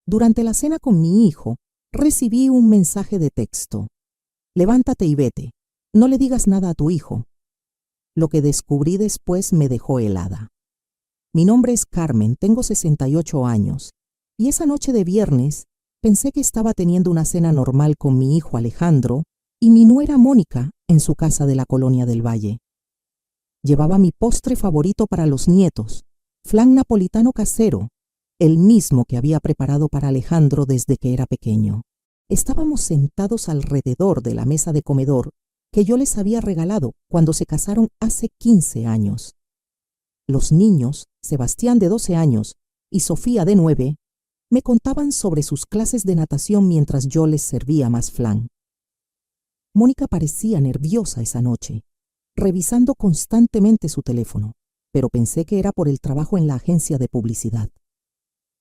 Durante la cena con mi hijo, recibí un mensaje de texto. Levántate y vete. No le digas nada a tu hijo. Lo que descubrí después me dejó helada. Mi nombre es Carmen, tengo 68 años, y esa noche de viernes pensé que estaba teniendo una cena normal con mi hijo Alejandro y mi nuera Mónica en su casa de la Colonia del Valle. Llevaba mi postre favorito para los nietos, flan napolitano casero, el mismo que había preparado para Alejandro desde que era pequeño. Estábamos sentados alrededor de la mesa de comedor que yo les había regalado cuando se casaron hace 15 años. Los niños, Sebastián de 12 años y Sofía de 9, me contaban sobre sus clases de natación mientras yo les servía más flan. Mónica parecía nerviosa esa noche, revisando constantemente su teléfono, pero pensé que era por el trabajo en la agencia de publicidad.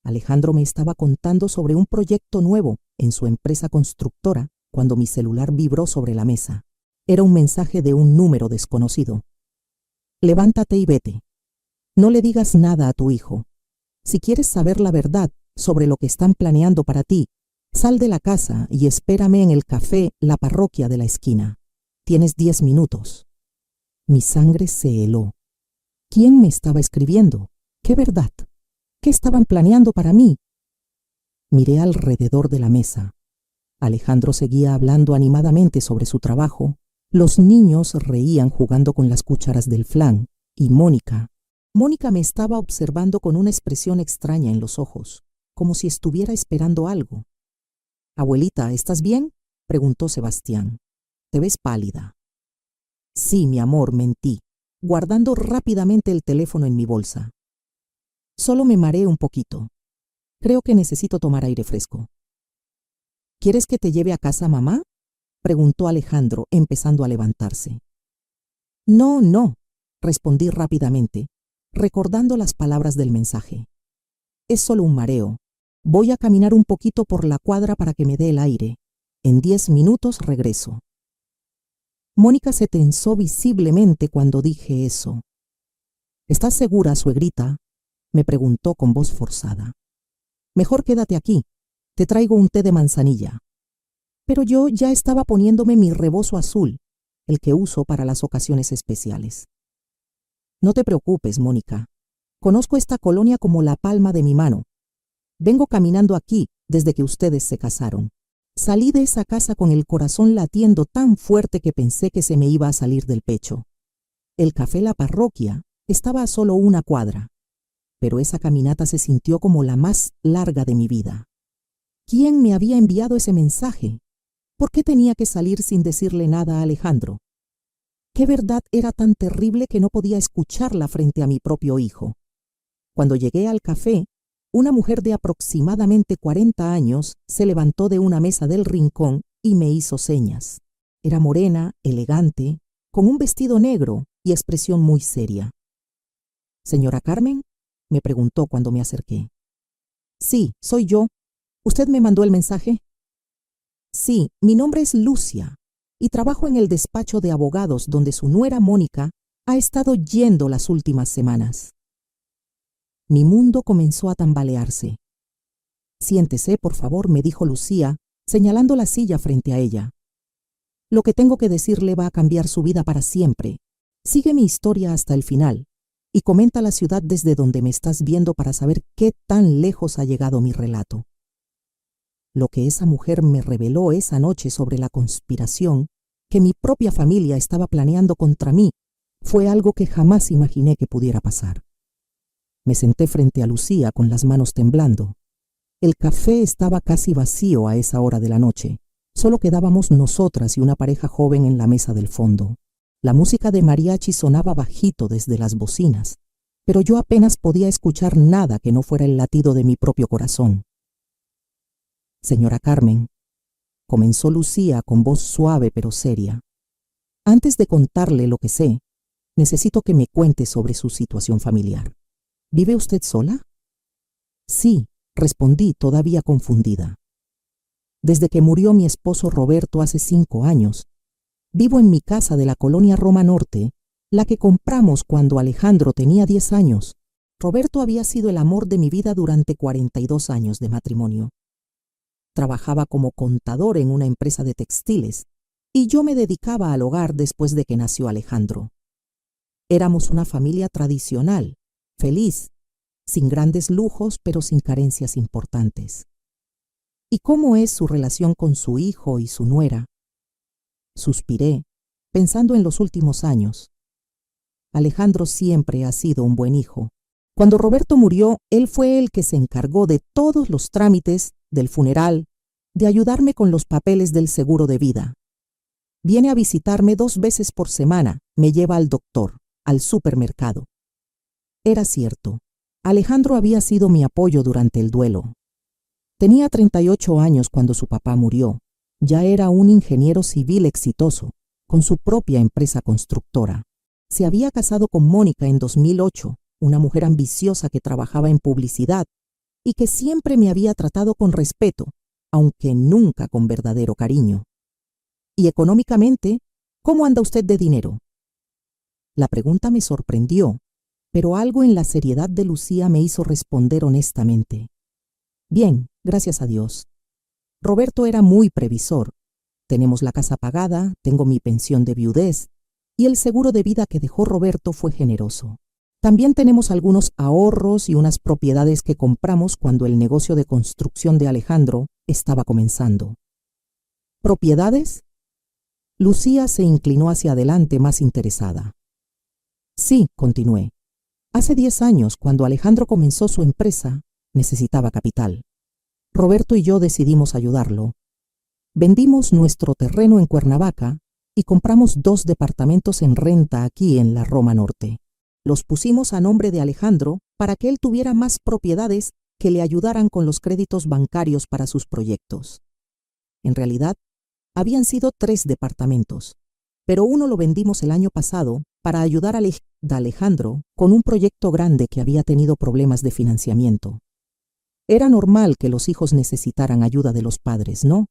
Alejandro me estaba contando sobre un proyecto nuevo en su empresa constructora cuando mi celular vibró sobre la mesa. Era un mensaje de un número desconocido. Levántate y vete. No le digas nada a tu hijo. Si quieres saber la verdad sobre lo que están planeando para ti, sal de la casa y espérame en el café La Parroquia de la esquina. Tienes 10 minutos. Mi sangre se heló. ¿Quién me estaba escribiendo? ¿Qué verdad? ¿Qué estaban planeando para mí? Miré alrededor de la mesa. Alejandro seguía hablando animadamente sobre su trabajo. Los niños reían jugando con las cucharas del flan. Y Mónica me estaba observando con una expresión extraña en los ojos, como si estuviera esperando algo. «Abuelita, ¿estás bien?», preguntó Sebastián. «Te ves pálida». «Sí, mi amor», mentí, guardando rápidamente el teléfono en mi bolsa. «Solo me mareé un poquito. Creo que necesito tomar aire fresco». «¿Quieres que te lleve a casa, mamá?», preguntó Alejandro, empezando a levantarse. No, respondí rápidamente, recordando las palabras del mensaje. «Es solo un mareo. Voy a caminar un poquito por la cuadra para que me dé el aire. En 10 minutos regreso». Mónica se tensó visiblemente cuando dije eso. «¿Estás segura, suegrita?», me preguntó con voz forzada. «Mejor quédate aquí. Te traigo un té de manzanilla». Pero yo ya estaba poniéndome mi rebozo azul, el que uso para las ocasiones especiales. «No te preocupes, Mónica. Conozco esta colonia como la palma de mi mano. Vengo caminando aquí desde que ustedes se casaron. Salí de esa casa con el corazón latiendo tan fuerte que pensé que se me iba a salir del pecho. El café La Parroquia estaba a solo una cuadra, pero esa caminata se sintió como la más larga de mi vida. ¿Quién me había enviado ese mensaje? ¿Por qué tenía que salir sin decirle nada a Alejandro? ¿Qué verdad era tan terrible que no podía escucharla frente a mi propio hijo? Cuando llegué al café, una mujer de aproximadamente 40 años se levantó de una mesa del rincón y me hizo señas. Era morena, elegante, con un vestido negro y expresión muy seria. «¿Señora Carmen?», me preguntó cuando me acerqué. «Sí, soy yo. ¿Usted me mandó el mensaje?». «Sí, mi nombre es Lucia y trabajo en el despacho de abogados donde su nuera Mónica ha estado yendo las últimas semanas». Mi mundo comenzó a tambalearse. «Siéntese, por favor», me dijo Lucía, señalando la silla frente a ella. «Lo que tengo que decirle va a cambiar su vida para siempre. Sigue mi historia hasta el final y comenta la ciudad desde donde me estás viendo para saber qué tan lejos ha llegado mi relato». Lo que esa mujer me reveló esa noche sobre la conspiración que mi propia familia estaba planeando contra mí fue algo que jamás imaginé que pudiera pasar. Me senté frente a Lucía con las manos temblando. El café estaba casi vacío a esa hora de la noche. Solo quedábamos nosotras y una pareja joven en la mesa del fondo. La música de mariachi sonaba bajito desde las bocinas, pero yo apenas podía escuchar nada que no fuera el latido de mi propio corazón. «Señora Carmen», comenzó Lucía con voz suave pero seria, «antes de contarle lo que sé, necesito que me cuente sobre su situación familiar. ¿Vive usted sola?». «Sí», respondí todavía confundida. «Desde que murió mi esposo Roberto hace 5 años, vivo en mi casa de la colonia Roma Norte, la que compramos cuando Alejandro tenía 10 años. Roberto había sido el amor de mi vida durante 42 años de matrimonio. trabajaba como contador en una empresa de textiles y yo me dedicaba al hogar después de que nació Alejandro. Éramos una familia tradicional, feliz, sin grandes lujos pero sin carencias importantes. ¿Y cómo es su relación con su hijo y su nuera? Suspiré, pensando en los últimos años. Alejandro siempre ha sido un buen hijo. Cuando Roberto murió, él fue el que se encargó de todos los trámites, del funeral, de ayudarme con los papeles del seguro de vida. Viene a visitarme 2 veces por semana, me lleva al doctor, al supermercado. Era cierto, Alejandro había sido mi apoyo durante el duelo. Tenía 38 años cuando su papá murió. Ya era un ingeniero civil exitoso, con su propia empresa constructora. Se había casado con Mónica en 2008, una mujer ambiciosa que trabajaba en publicidad y que siempre me había tratado con respeto, aunque nunca con verdadero cariño. Y económicamente, ¿cómo anda usted de dinero? La pregunta me sorprendió, pero algo en la seriedad de Lucía me hizo responder honestamente. Bien, gracias a Dios. Roberto era muy previsor. Tenemos la casa pagada, tengo mi pensión de viudez, y el seguro de vida que dejó Roberto fue generoso. También tenemos algunos ahorros y unas propiedades que compramos cuando el negocio de construcción de Alejandro estaba comenzando. ¿Propiedades? Lucía se inclinó hacia adelante más interesada. Sí, continué. Hace 10 años, cuando Alejandro comenzó su empresa, necesitaba capital. Roberto y yo decidimos ayudarlo. Vendimos nuestro terreno en Cuernavaca y compramos 2 departamentos en renta aquí en la Roma Norte. Los pusimos a nombre de Alejandro para que él tuviera más propiedades que le ayudaran con los créditos bancarios para sus proyectos. En realidad, habían sido 3 departamentos, pero uno lo vendimos el año pasado para ayudar a Alejandro con un proyecto grande que había tenido problemas de financiamiento. Era normal que los hijos necesitaran ayuda de los padres, ¿no?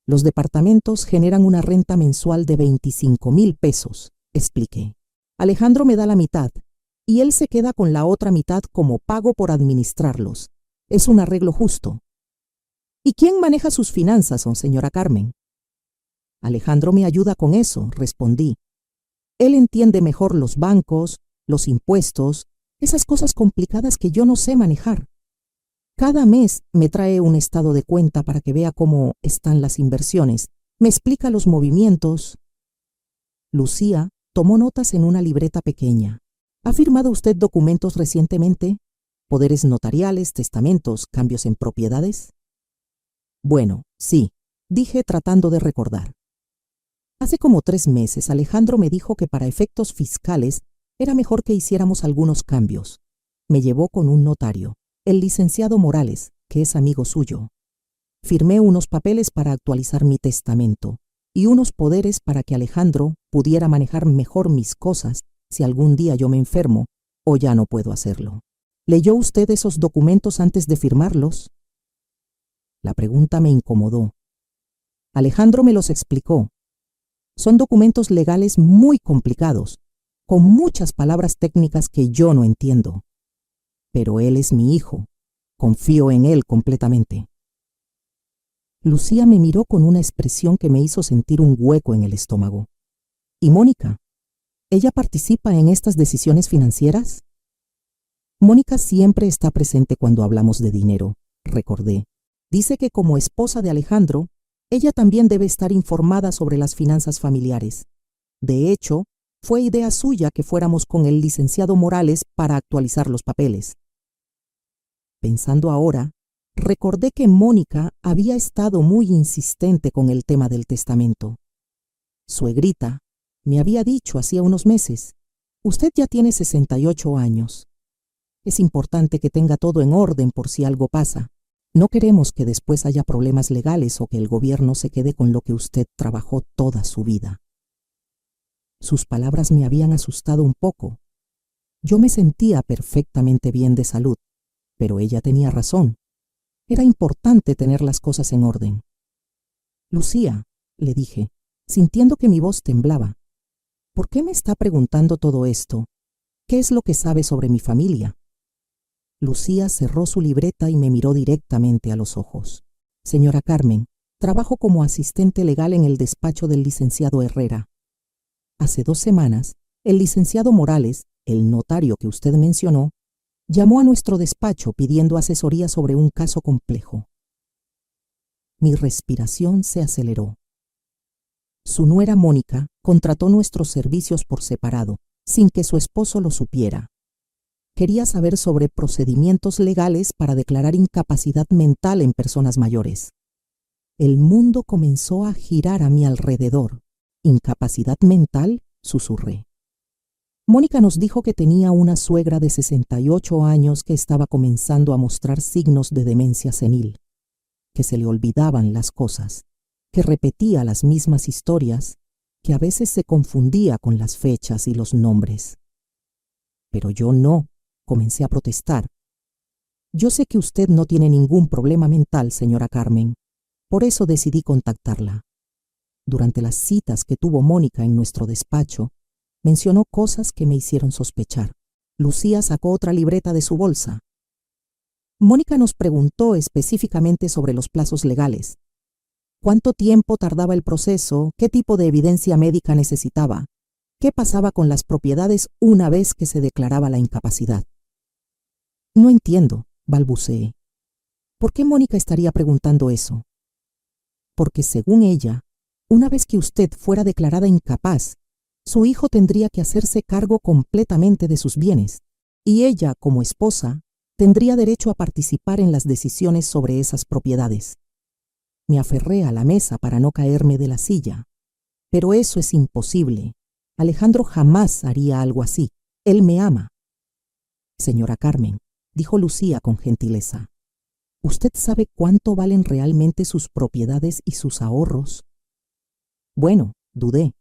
Los departamentos generan una renta mensual de 25,000 pesos, expliqué. Alejandro me da la mitad y él se queda con la otra mitad como pago por administrarlos. Es un arreglo justo. ¿Y quién maneja sus finanzas, señora Carmen? Alejandro me ayuda con eso, respondí. Él entiende mejor los bancos, los impuestos, esas cosas complicadas que yo no sé manejar. Cada mes me trae un estado de cuenta para que vea cómo están las inversiones. Me explica los movimientos. Lucía tomó notas en una libreta pequeña. ¿Ha firmado usted documentos recientemente? ¿Poderes notariales, testamentos, cambios en propiedades? Bueno, sí, dije tratando de recordar. Hace como 3 meses Alejandro me dijo que para efectos fiscales era mejor que hiciéramos algunos cambios. Me llevó con un notario, el licenciado Morales, que es amigo suyo. Firmé unos papeles para actualizar mi testamento y unos poderes para que Alejandro pudiera manejar mejor mis cosas si algún día yo me enfermo o ya no puedo hacerlo. ¿Leyó usted esos documentos antes de firmarlos? La pregunta me incomodó. Alejandro me los explicó. Son documentos legales muy complicados, con muchas palabras técnicas que yo no entiendo. Pero él es mi hijo. Confío en él completamente. Lucía me miró con una expresión que me hizo sentir un hueco en el estómago. ¿Y Mónica? ¿Ella participa en estas decisiones financieras? Mónica siempre está presente cuando hablamos de dinero, recordé. Dice que como esposa de Alejandro, ella también debe estar informada sobre las finanzas familiares. De hecho, fue idea suya que fuéramos con el licenciado Morales para actualizar los papeles. Pensando ahora, recordé que Mónica había estado muy insistente con el tema del testamento. Suegrita me había dicho hacía unos meses, usted ya tiene 68 años. Es importante que tenga todo en orden por si algo pasa. No queremos que después haya problemas legales o que el gobierno se quede con lo que usted trabajó toda su vida. Sus palabras me habían asustado un poco. Yo me sentía perfectamente bien de salud, pero ella tenía razón. Era importante tener las cosas en orden. Lucía, le dije, sintiendo que mi voz temblaba, ¿por qué me está preguntando todo esto? ¿Qué es lo que sabe sobre mi familia? Lucía cerró su libreta y me miró directamente a los ojos. Señora Carmen, trabajo como asistente legal en el despacho del licenciado Herrera. Hace 2 semanas, el licenciado Morales, el notario que usted mencionó, llamó a nuestro despacho pidiendo asesoría sobre un caso complejo. Mi respiración se aceleró. Su nuera Mónica contrató nuestros servicios por separado, sin que su esposo lo supiera. Quería saber sobre procedimientos legales para declarar incapacidad mental en personas mayores. El mundo comenzó a girar a mi alrededor. ¿Incapacidad mental?, susurré. Mónica nos dijo que tenía una suegra de 68 años que estaba comenzando a mostrar signos de demencia senil, que se le olvidaban las cosas, que repetía las mismas historias, que a veces se confundía con las fechas y los nombres. Pero yo no, comencé a protestar. Yo sé que usted no tiene ningún problema mental, señora Carmen. Por eso decidí contactarla. Durante las citas que tuvo Mónica en nuestro despacho, mencionó cosas que me hicieron sospechar. Lucía sacó otra libreta de su bolsa. Mónica nos preguntó específicamente sobre los plazos legales. ¿Cuánto tiempo tardaba el proceso? ¿Qué tipo de evidencia médica necesitaba? ¿Qué pasaba con las propiedades una vez que se declaraba la incapacidad? No entiendo, balbuceé. ¿Por qué Mónica estaría preguntando eso? Porque según ella, una vez que usted fuera declarada incapaz, su hijo tendría que hacerse cargo completamente de sus bienes, y ella, como esposa, tendría derecho a participar en las decisiones sobre esas propiedades. Me aferré a la mesa para no caerme de la silla. Pero eso es imposible. Alejandro jamás haría algo así. Él me ama. Señora Carmen, dijo Lucía con gentileza, ¿usted sabe cuánto valen realmente sus propiedades y sus ahorros? Bueno, dudé.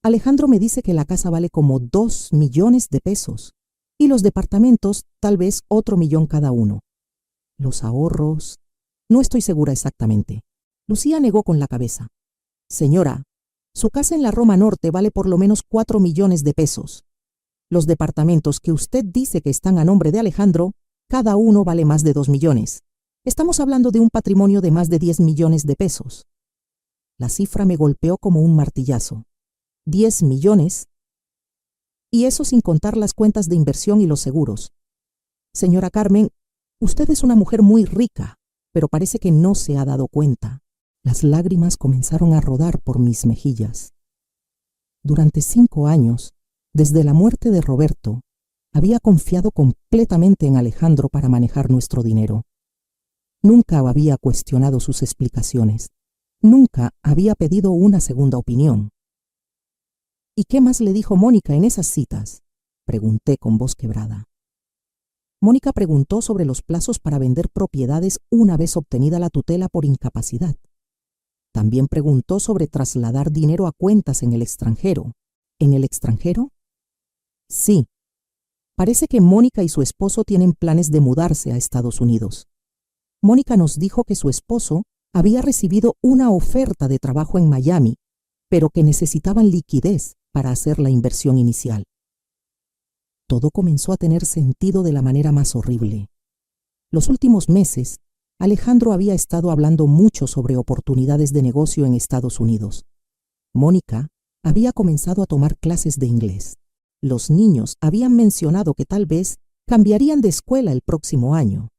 Alejandro me dice que la casa vale como 2 millones de pesos y los departamentos tal vez otro millón cada uno. Los ahorros, no estoy segura exactamente. Lucía negó con la cabeza. Señora, su casa en la Roma Norte vale por lo menos 4 millones de pesos. Los departamentos que usted dice que están a nombre de Alejandro, cada uno vale más de 2 millones. Estamos hablando de un patrimonio de más de 10 millones de pesos. La cifra me golpeó como un martillazo. 10 millones. Y eso sin contar las cuentas de inversión y los seguros. Señora Carmen, usted es una mujer muy rica, pero parece que no se ha dado cuenta. Las lágrimas comenzaron a rodar por mis mejillas. Durante 5 años, desde la muerte de Roberto, había confiado completamente en Alejandro para manejar nuestro dinero. Nunca había cuestionado sus explicaciones. Nunca había pedido una segunda opinión. ¿Y qué más le dijo Mónica en esas citas?, pregunté con voz quebrada. Mónica preguntó sobre los plazos para vender propiedades una vez obtenida la tutela por incapacidad. También preguntó sobre trasladar dinero a cuentas en el extranjero. ¿En el extranjero? Sí. Parece que Mónica y su esposo tienen planes de mudarse a Estados Unidos. Mónica nos dijo que su esposo había recibido una oferta de trabajo en Miami, pero que necesitaban liquidez para hacer la inversión inicial. Todo comenzó a tener sentido de la manera más horrible. Los últimos meses, Alejandro había estado hablando mucho sobre oportunidades de negocio en Estados Unidos. Mónica había comenzado a tomar clases de inglés. Los niños habían mencionado que tal vez cambiarían de escuela el próximo año.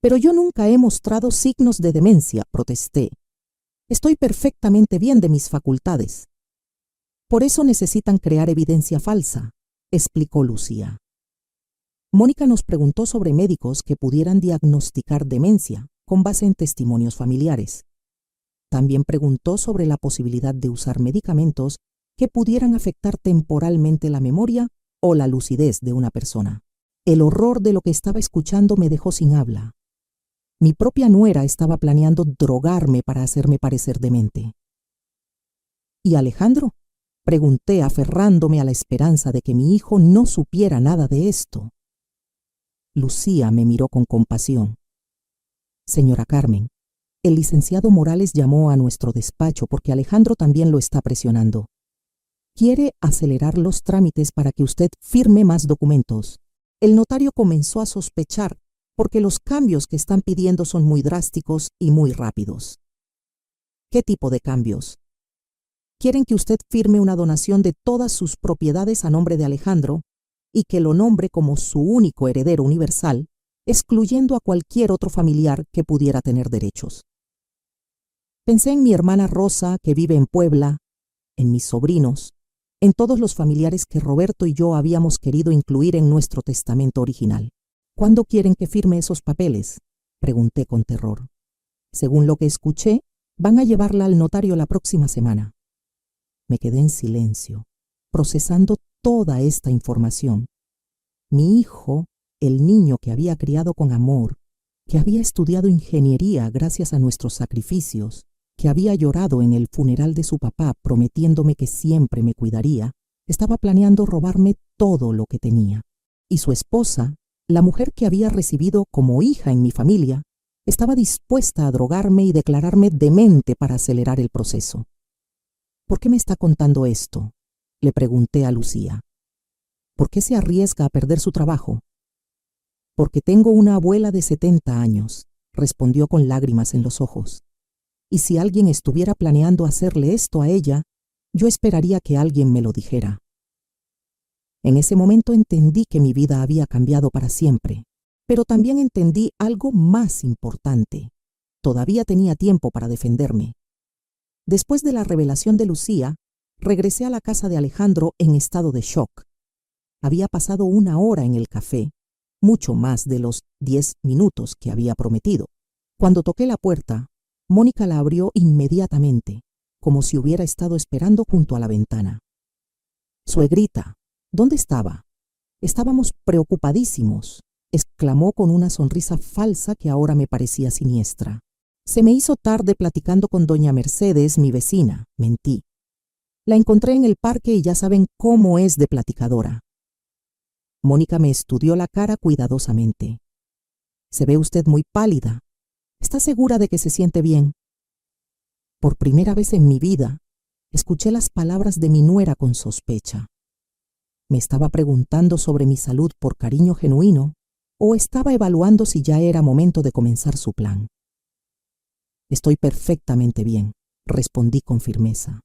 Pero yo nunca he mostrado signos de demencia, protesté. Estoy perfectamente bien de mis facultades. Por eso necesitan crear evidencia falsa, explicó Lucía. Mónica nos preguntó sobre médicos que pudieran diagnosticar demencia con base en testimonios familiares. También preguntó sobre la posibilidad de usar medicamentos que pudieran afectar temporalmente la memoria o la lucidez de una persona. El horror de lo que estaba escuchando me dejó sin habla. Mi propia nuera estaba planeando drogarme para hacerme parecer demente. ¿Y Alejandro?, pregunté, aferrándome a la esperanza de que mi hijo no supiera nada de esto. Lucía me miró con compasión. Señora Carmen, el licenciado Morales llamó a nuestro despacho porque Alejandro también lo está presionando. Quiere acelerar los trámites para que usted firme más documentos. El notario comenzó a sospechar porque los cambios que están pidiendo son muy drásticos y muy rápidos. ¿Qué tipo de cambios? Quieren que usted firme una donación de todas sus propiedades a nombre de Alejandro y que lo nombre como su único heredero universal, excluyendo a cualquier otro familiar que pudiera tener derechos. Pensé en mi hermana Rosa, que vive en Puebla, en mis sobrinos, en todos los familiares que Roberto y yo habíamos querido incluir en nuestro testamento original. ¿Cuándo quieren que firme esos papeles?, pregunté con terror. Según lo que escuché, van a llevarla al notario la próxima semana. Me quedé en silencio, procesando toda esta información. Mi hijo, el niño que había criado con amor, que había estudiado ingeniería gracias a nuestros sacrificios, que había llorado en el funeral de su papá prometiéndome que siempre me cuidaría, estaba planeando robarme todo lo que tenía. Y su esposa, la mujer que había recibido como hija en mi familia, estaba dispuesta a drogarme y declararme demente para acelerar el proceso. ¿Por qué me está contando esto?, le pregunté a Lucía. ¿Por qué se arriesga a perder su trabajo? Porque tengo una abuela de 70 años, respondió con lágrimas en los ojos. Y si alguien estuviera planeando hacerle esto a ella, yo esperaría que alguien me lo dijera. En ese momento entendí que mi vida había cambiado para siempre, pero también entendí algo más importante. Todavía tenía tiempo para defenderme. Después de la revelación de Lucía, regresé a la casa de Alejandro en estado de shock. Había pasado 1 hora en el café, mucho más de los 10 minutos que había prometido. Cuando toqué la puerta, Mónica la abrió inmediatamente, como si hubiera estado esperando junto a la ventana. «Suegrita, ¿dónde estaba?» «Estábamos preocupadísimos», exclamó con una sonrisa falsa que ahora me parecía siniestra. «Se me hizo tarde platicando con doña Mercedes, mi vecina», mentí. «La encontré en el parque y ya saben cómo es de platicadora». Mónica me estudió la cara cuidadosamente. «Se ve usted muy pálida. ¿Está segura de que se siente bien?» Por primera vez en mi vida, escuché las palabras de mi nuera con sospecha. ¿Me estaba preguntando sobre mi salud por cariño genuino o estaba evaluando si ya era momento de comenzar su plan? «Estoy perfectamente bien», respondí con firmeza.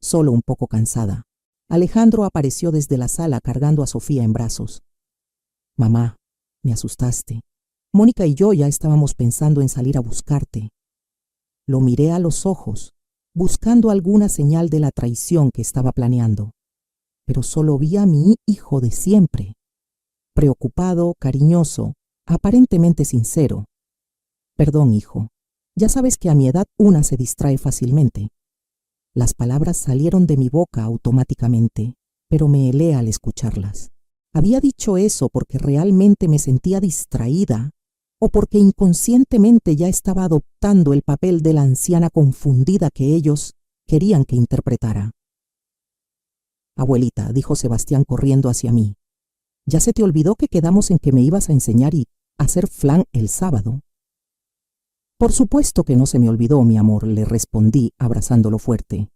«Solo un poco cansada». Alejandro apareció desde la sala cargando a Sofía en brazos. «Mamá, me asustaste. Mónica y yo ya estábamos pensando en salir a buscarte». Lo miré a los ojos, buscando alguna señal de la traición que estaba planeando, pero solo vi a mi hijo de siempre, preocupado, cariñoso, aparentemente sincero. «Perdón, hijo. Ya sabes que a mi edad una se distrae fácilmente». Las palabras salieron de mi boca automáticamente, pero me helé al escucharlas. ¿Había dicho eso porque realmente me sentía distraída o porque inconscientemente ya estaba adoptando el papel de la anciana confundida que ellos querían que interpretara? «Abuelita», dijo Sebastián corriendo hacia mí, «¿ya se te olvidó que quedamos en que me ibas a enseñar y hacer flan el sábado?» «Por supuesto que no se me olvidó, mi amor», le respondí abrazándolo fuerte,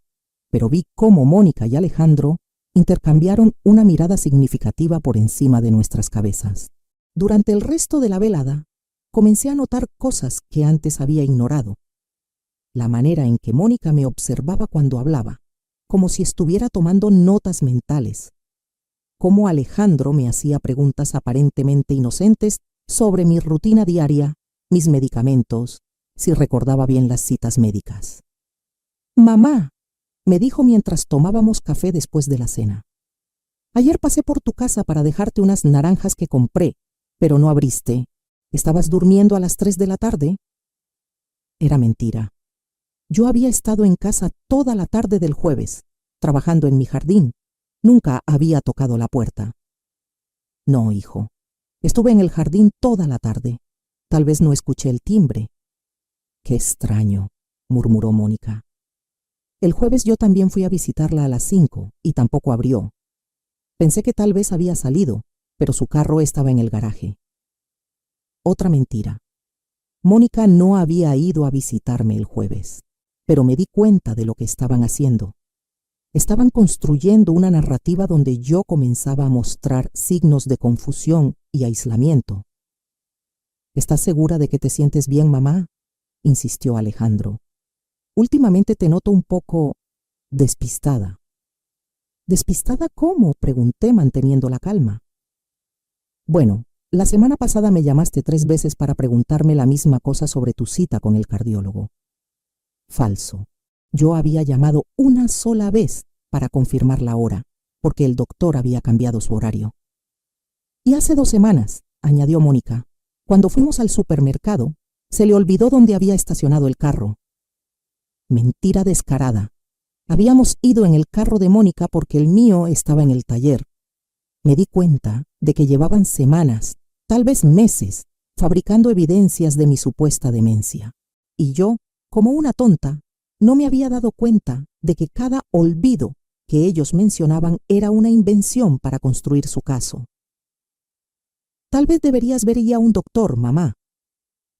pero vi cómo Mónica y Alejandro intercambiaron una mirada significativa por encima de nuestras cabezas. Durante el resto de la velada, comencé a notar cosas que antes había ignorado. La manera en que Mónica me observaba cuando hablaba, como si estuviera tomando notas mentales. Cómo Alejandro me hacía preguntas aparentemente inocentes sobre mi rutina diaria, mis medicamentos, si recordaba bien las citas médicas. «Mamá», me dijo mientras tomábamos café después de la cena, «ayer pasé por tu casa para dejarte unas naranjas que compré, pero no abriste. ¿Estabas durmiendo a las 3 de la tarde?» Era mentira. Yo había estado en casa toda la tarde del jueves, trabajando en mi jardín. Nunca había tocado la puerta. «No, hijo. Estuve en el jardín toda la tarde. Tal vez no escuché el timbre». «Qué extraño», murmuró Mónica. «El jueves yo también fui a visitarla a las 5 y tampoco abrió. Pensé que tal vez había salido, pero su carro estaba en el garaje». Otra mentira. Mónica no había ido a visitarme el jueves, pero me di cuenta de lo que estaban haciendo. Estaban construyendo una narrativa donde yo comenzaba a mostrar signos de confusión y aislamiento. ¿Estás segura de que te sientes bien, mamá?, insistió Alejandro. Últimamente te noto un poco despistada. ¿Despistada cómo?, pregunté manteniendo la calma. Bueno, la semana pasada me llamaste 3 veces para preguntarme la misma cosa sobre tu cita con el cardiólogo. Falso. Yo había llamado una sola vez para confirmar la hora, porque el doctor había cambiado su horario. Y hace 2 semanas, añadió Mónica, cuando fuimos al supermercado, se le olvidó dónde había estacionado el carro. Mentira descarada. Habíamos ido en el carro de Mónica porque el mío estaba en el taller. Me di cuenta de que llevaban semanas, tal vez meses, fabricando evidencias de mi supuesta demencia. Y yo, como una tonta, no me había dado cuenta de que cada olvido que ellos mencionaban era una invención para construir su caso. Tal vez deberías ver ya a un doctor, mamá,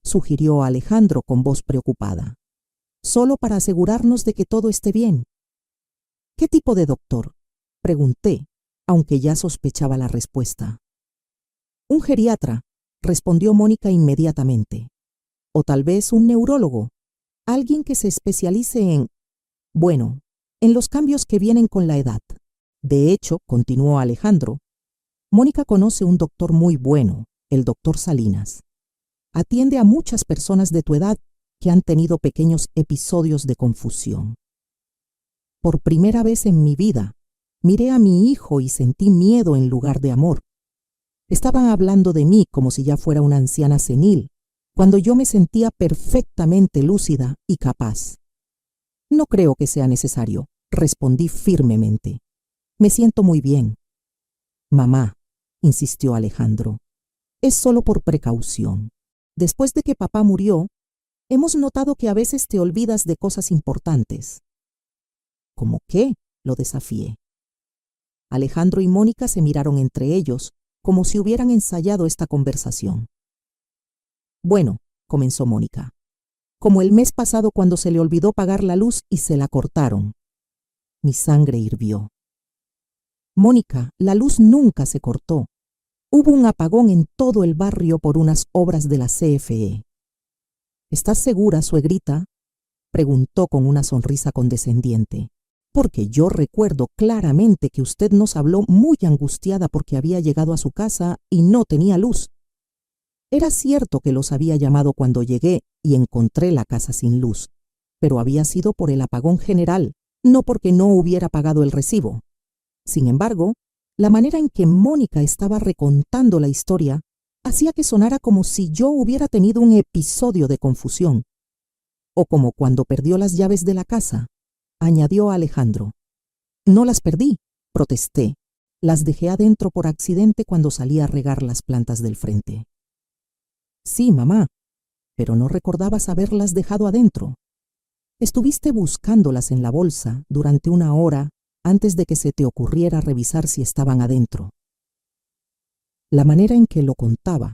sugirió Alejandro con voz preocupada, solo para asegurarnos de que todo esté bien. ¿Qué tipo de doctor?, pregunté, aunque ya sospechaba la respuesta. Un geriatra, respondió Mónica inmediatamente. O tal vez un neurólogo, alguien que se especialice en los cambios que vienen con la edad. De hecho, continuó Alejandro, Mónica conoce un doctor muy bueno, el doctor Salinas. Atiende a muchas personas de tu edad que han tenido pequeños episodios de confusión. Por primera vez en mi vida, miré a mi hijo y sentí miedo en lugar de amor. Estaban hablando de mí como si ya fuera una anciana senil, cuando yo me sentía perfectamente lúcida y capaz. No creo que sea necesario, respondí firmemente. Me siento muy bien. Mamá, insistió Alejandro, es solo por precaución. Después de que papá murió, hemos notado que a veces te olvidas de cosas importantes. ¿Cómo qué?, lo desafié. Alejandro y Mónica se miraron entre ellos, como si hubieran ensayado esta conversación. Bueno, comenzó Mónica, como el mes pasado cuando se le olvidó pagar la luz y se la cortaron. Mi sangre hirvió. Mónica, la luz nunca se cortó. Hubo un apagón en todo el barrio por unas obras de la CFE. ¿Estás segura, suegrita?, preguntó con una sonrisa condescendiente. Porque yo recuerdo claramente que usted nos habló muy angustiada porque había llegado a su casa y no tenía luz. Era cierto que los había llamado cuando llegué y encontré la casa sin luz, pero había sido por el apagón general, no porque no hubiera pagado el recibo. Sin embargo, la manera en que Mónica estaba recontando la historia hacía que sonara como si yo hubiera tenido un episodio de confusión, o como cuando perdió las llaves de la casa, añadió Alejandro. No las perdí, protesté. Las dejé adentro por accidente cuando salí a regar las plantas del frente. Sí, mamá, pero no recordabas haberlas dejado adentro. Estuviste buscándolas en la bolsa durante 1 hora antes de que se te ocurriera revisar si estaban adentro. La manera en que lo contaba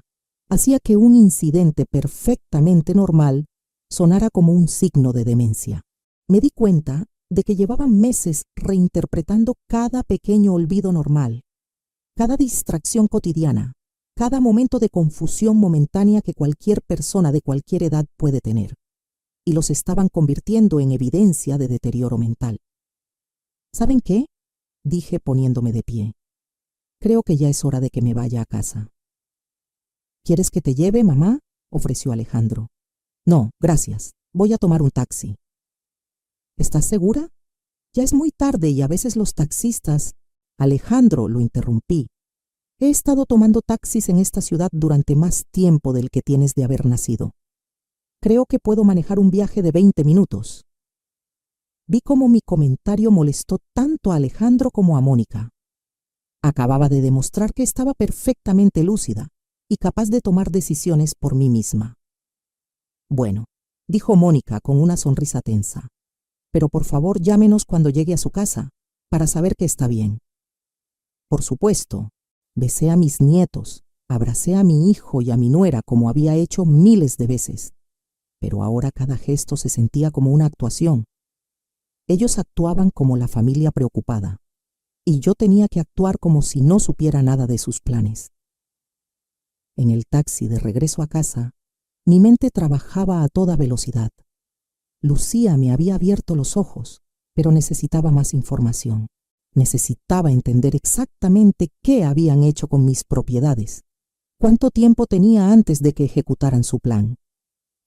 hacía que un incidente perfectamente normal sonara como un signo de demencia. Me di cuenta de que llevaban meses reinterpretando cada pequeño olvido normal, cada distracción cotidiana, cada momento de confusión momentánea que cualquier persona de cualquier edad puede tener, y los estaban convirtiendo en evidencia de deterioro mental. ¿Saben qué?, dije poniéndome de pie. Creo que ya es hora de que me vaya a casa. ¿Quieres que te lleve, mamá?, ofreció Alejandro. No, gracias. Voy a tomar un taxi. ¿Estás segura? Ya es muy tarde y a veces los taxistas... Alejandro, lo interrumpí. He estado tomando taxis en esta ciudad durante más tiempo del que tienes de haber nacido. Creo que puedo manejar un viaje de 20 minutos. Vi cómo mi comentario molestó tanto a Alejandro como a Mónica. Acababa de demostrar que estaba perfectamente lúcida y capaz de tomar decisiones por mí misma. Bueno, dijo Mónica con una sonrisa tensa. Pero por favor llámenos cuando llegue a su casa, para saber que está bien. Por supuesto, besé a mis nietos, abracé a mi hijo y a mi nuera como había hecho miles de veces, pero ahora cada gesto se sentía como una actuación. Ellos actuaban como la familia preocupada, y yo tenía que actuar como si no supiera nada de sus planes. En el taxi de regreso a casa, mi mente trabajaba a toda velocidad. Lucía me había abierto los ojos, pero necesitaba más información. Necesitaba entender exactamente qué habían hecho con mis propiedades, cuánto tiempo tenía antes de que ejecutaran su plan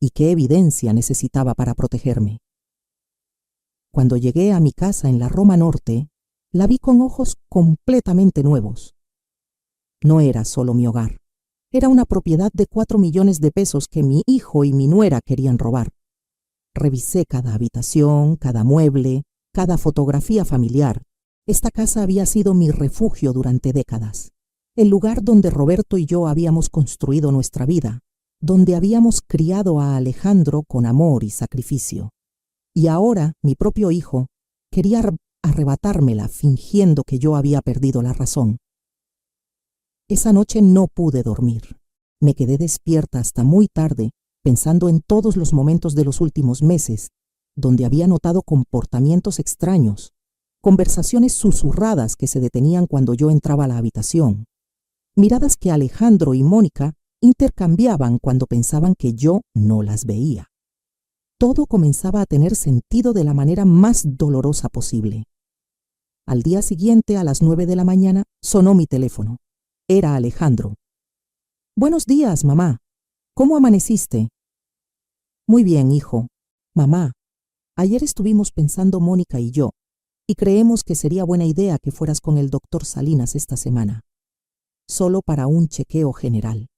y qué evidencia necesitaba para protegerme. Cuando llegué a mi casa en la Roma Norte, la vi con ojos completamente nuevos. No era solo mi hogar, era una propiedad de 4 millones de pesos que mi hijo y mi nuera querían robar. Revisé cada habitación, cada mueble, cada fotografía familiar. Esta casa había sido mi refugio durante décadas, el lugar donde Roberto y yo habíamos construido nuestra vida, donde habíamos criado a Alejandro con amor y sacrificio. Y ahora mi propio hijo quería arrebatármela fingiendo que yo había perdido la razón. Esa noche no pude dormir. Me quedé despierta hasta muy tarde, pensando en todos los momentos de los últimos meses, donde había notado comportamientos extraños, conversaciones susurradas que se detenían cuando yo entraba a la habitación, miradas que Alejandro y Mónica intercambiaban cuando pensaban que yo no las veía. Todo comenzaba a tener sentido de la manera más dolorosa posible. Al día siguiente, a las 9 de la mañana, sonó mi teléfono. Era Alejandro. «Buenos días, mamá. ¿Cómo amaneciste?» «Muy bien, hijo. Mamá, ayer estuvimos pensando Mónica y yo, y creemos que sería buena idea que fueras con el doctor Salinas esta semana, solo para un chequeo general.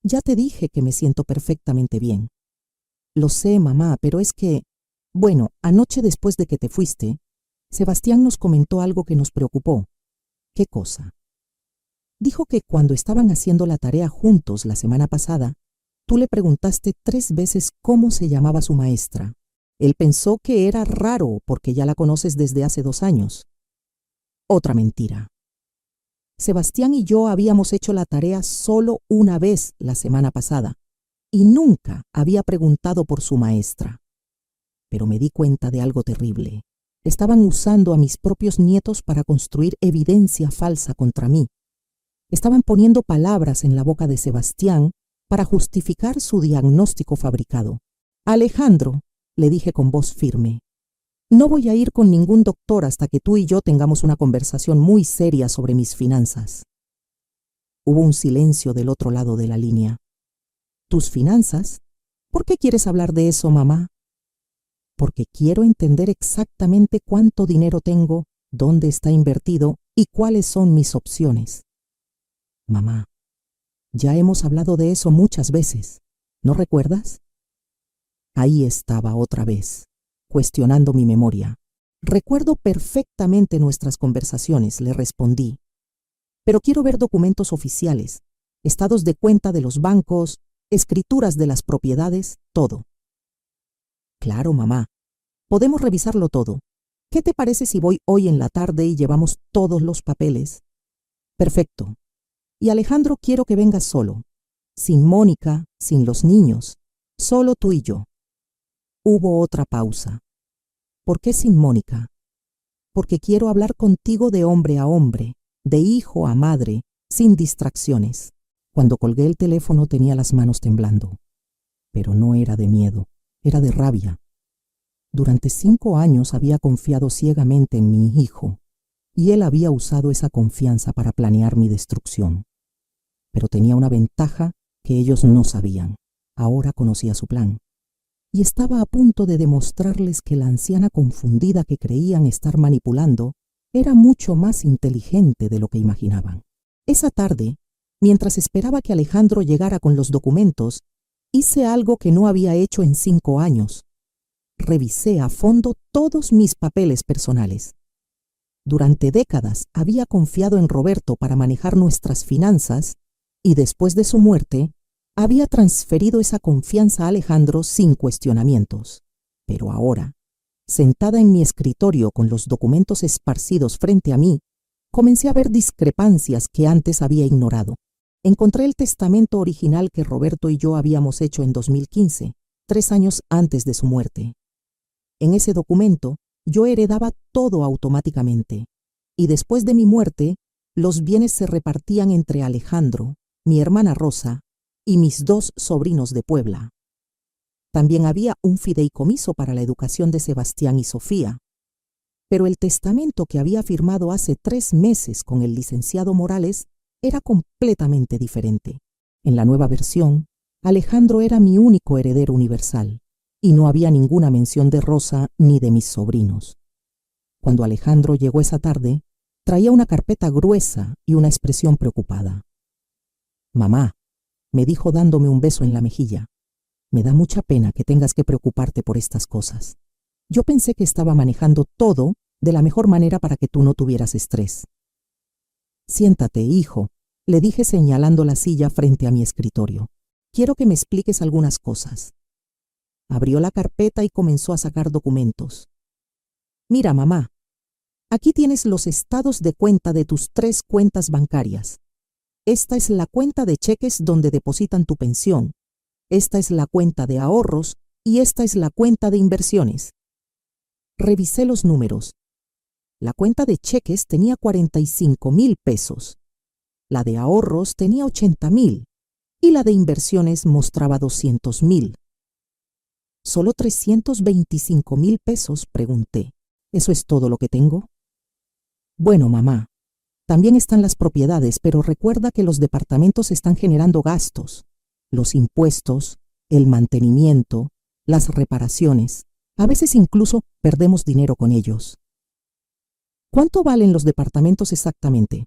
Ya te dije que me siento perfectamente bien». «Lo sé, mamá, pero es que, bueno, anoche después de que te fuiste, Sebastián nos comentó algo que nos preocupó». «¿Qué cosa?» «Dijo que cuando estaban haciendo la tarea juntos la semana pasada, tú le preguntaste 3 veces cómo se llamaba su maestra. Él pensó que era raro porque ya la conoces desde hace 2 años. Otra mentira. Sebastián y yo habíamos hecho la tarea solo una vez la semana pasada y nunca había preguntado por su maestra. Pero me di cuenta de algo terrible. Estaban usando a mis propios nietos para construir evidencia falsa contra mí. Estaban poniendo palabras en la boca de Sebastián para justificar su diagnóstico fabricado. «Alejandro», le dije con voz firme, «no voy a ir con ningún doctor hasta que tú y yo tengamos una conversación muy seria sobre mis finanzas». Hubo un silencio del otro lado de la línea. «¿Tus finanzas? ¿Por qué quieres hablar de eso, mamá?» «Porque quiero entender exactamente cuánto dinero tengo, dónde está invertido y cuáles son mis opciones». «Mamá, ya hemos hablado de eso muchas veces, ¿no recuerdas?» Ahí estaba otra vez, cuestionando mi memoria. «Recuerdo perfectamente nuestras conversaciones», le respondí. «Pero quiero ver documentos oficiales, estados de cuenta de los bancos, escrituras de las propiedades, todo». «Claro, mamá. Podemos revisarlo todo. ¿Qué te parece si voy hoy en la tarde y llevamos todos los papeles?» «Perfecto. Y Alejandro, quiero que vengas solo, sin Mónica, sin los niños, solo tú y yo». Hubo otra pausa. «¿Por qué sin Mónica?» «Porque quiero hablar contigo de hombre a hombre, de hijo a madre, sin distracciones». Cuando colgué el teléfono tenía las manos temblando. Pero no era de miedo, era de rabia. Durante 5 años había confiado ciegamente en mi hijo, y él había usado esa confianza para planear mi destrucción. Pero tenía una ventaja que ellos no sabían. Ahora conocía su plan. Y estaba a punto de demostrarles que la anciana confundida que creían estar manipulando era mucho más inteligente de lo que imaginaban. Esa tarde, mientras esperaba que Alejandro llegara con los documentos, hice algo que no había hecho en 5 años. Revisé a fondo todos mis papeles personales. Durante décadas había confiado en Roberto para manejar nuestras finanzas y después de su muerte, había transferido esa confianza a Alejandro sin cuestionamientos. Pero ahora, sentada en mi escritorio con los documentos esparcidos frente a mí, comencé a ver discrepancias que antes había ignorado. Encontré el testamento original que Roberto y yo habíamos hecho en 2015, 3 años antes de su muerte. En ese documento, yo heredaba todo automáticamente, y después de mi muerte, los bienes se repartían entre Alejandro, mi hermana Rosa y mis 2 sobrinos de Puebla. También había un fideicomiso para la educación de Sebastián y Sofía. Pero el testamento que había firmado hace 3 meses con el licenciado Morales era completamente diferente. En la nueva versión, Alejandro era mi único heredero universal, y no había ninguna mención de Rosa ni de mis sobrinos. Cuando Alejandro llegó esa tarde, traía una carpeta gruesa y una expresión preocupada. «Mamá», me dijo dándome un beso en la mejilla, «me da mucha pena que tengas que preocuparte por estas cosas. Yo pensé que estaba manejando todo de la mejor manera para que tú no tuvieras estrés». «Siéntate, hijo», le dije señalando la silla frente a mi escritorio. «Quiero que me expliques algunas cosas». Abrió la carpeta y comenzó a sacar documentos. «Mira, mamá, aquí tienes los estados de cuenta de tus 3 cuentas bancarias. Esta es la cuenta de cheques donde depositan tu pensión. Esta es la cuenta de ahorros y esta es la cuenta de inversiones». Revisé los números. La cuenta de cheques tenía 45,000 pesos. La de ahorros tenía 80,000 y la de inversiones mostraba 200,000. ¿Solo 325,000 pesos?, pregunté. ¿Eso es todo lo que tengo? Bueno, mamá, también están las propiedades, pero recuerda que los departamentos están generando gastos. Los impuestos, el mantenimiento, las reparaciones. A veces incluso perdemos dinero con ellos. ¿Cuánto valen los departamentos exactamente?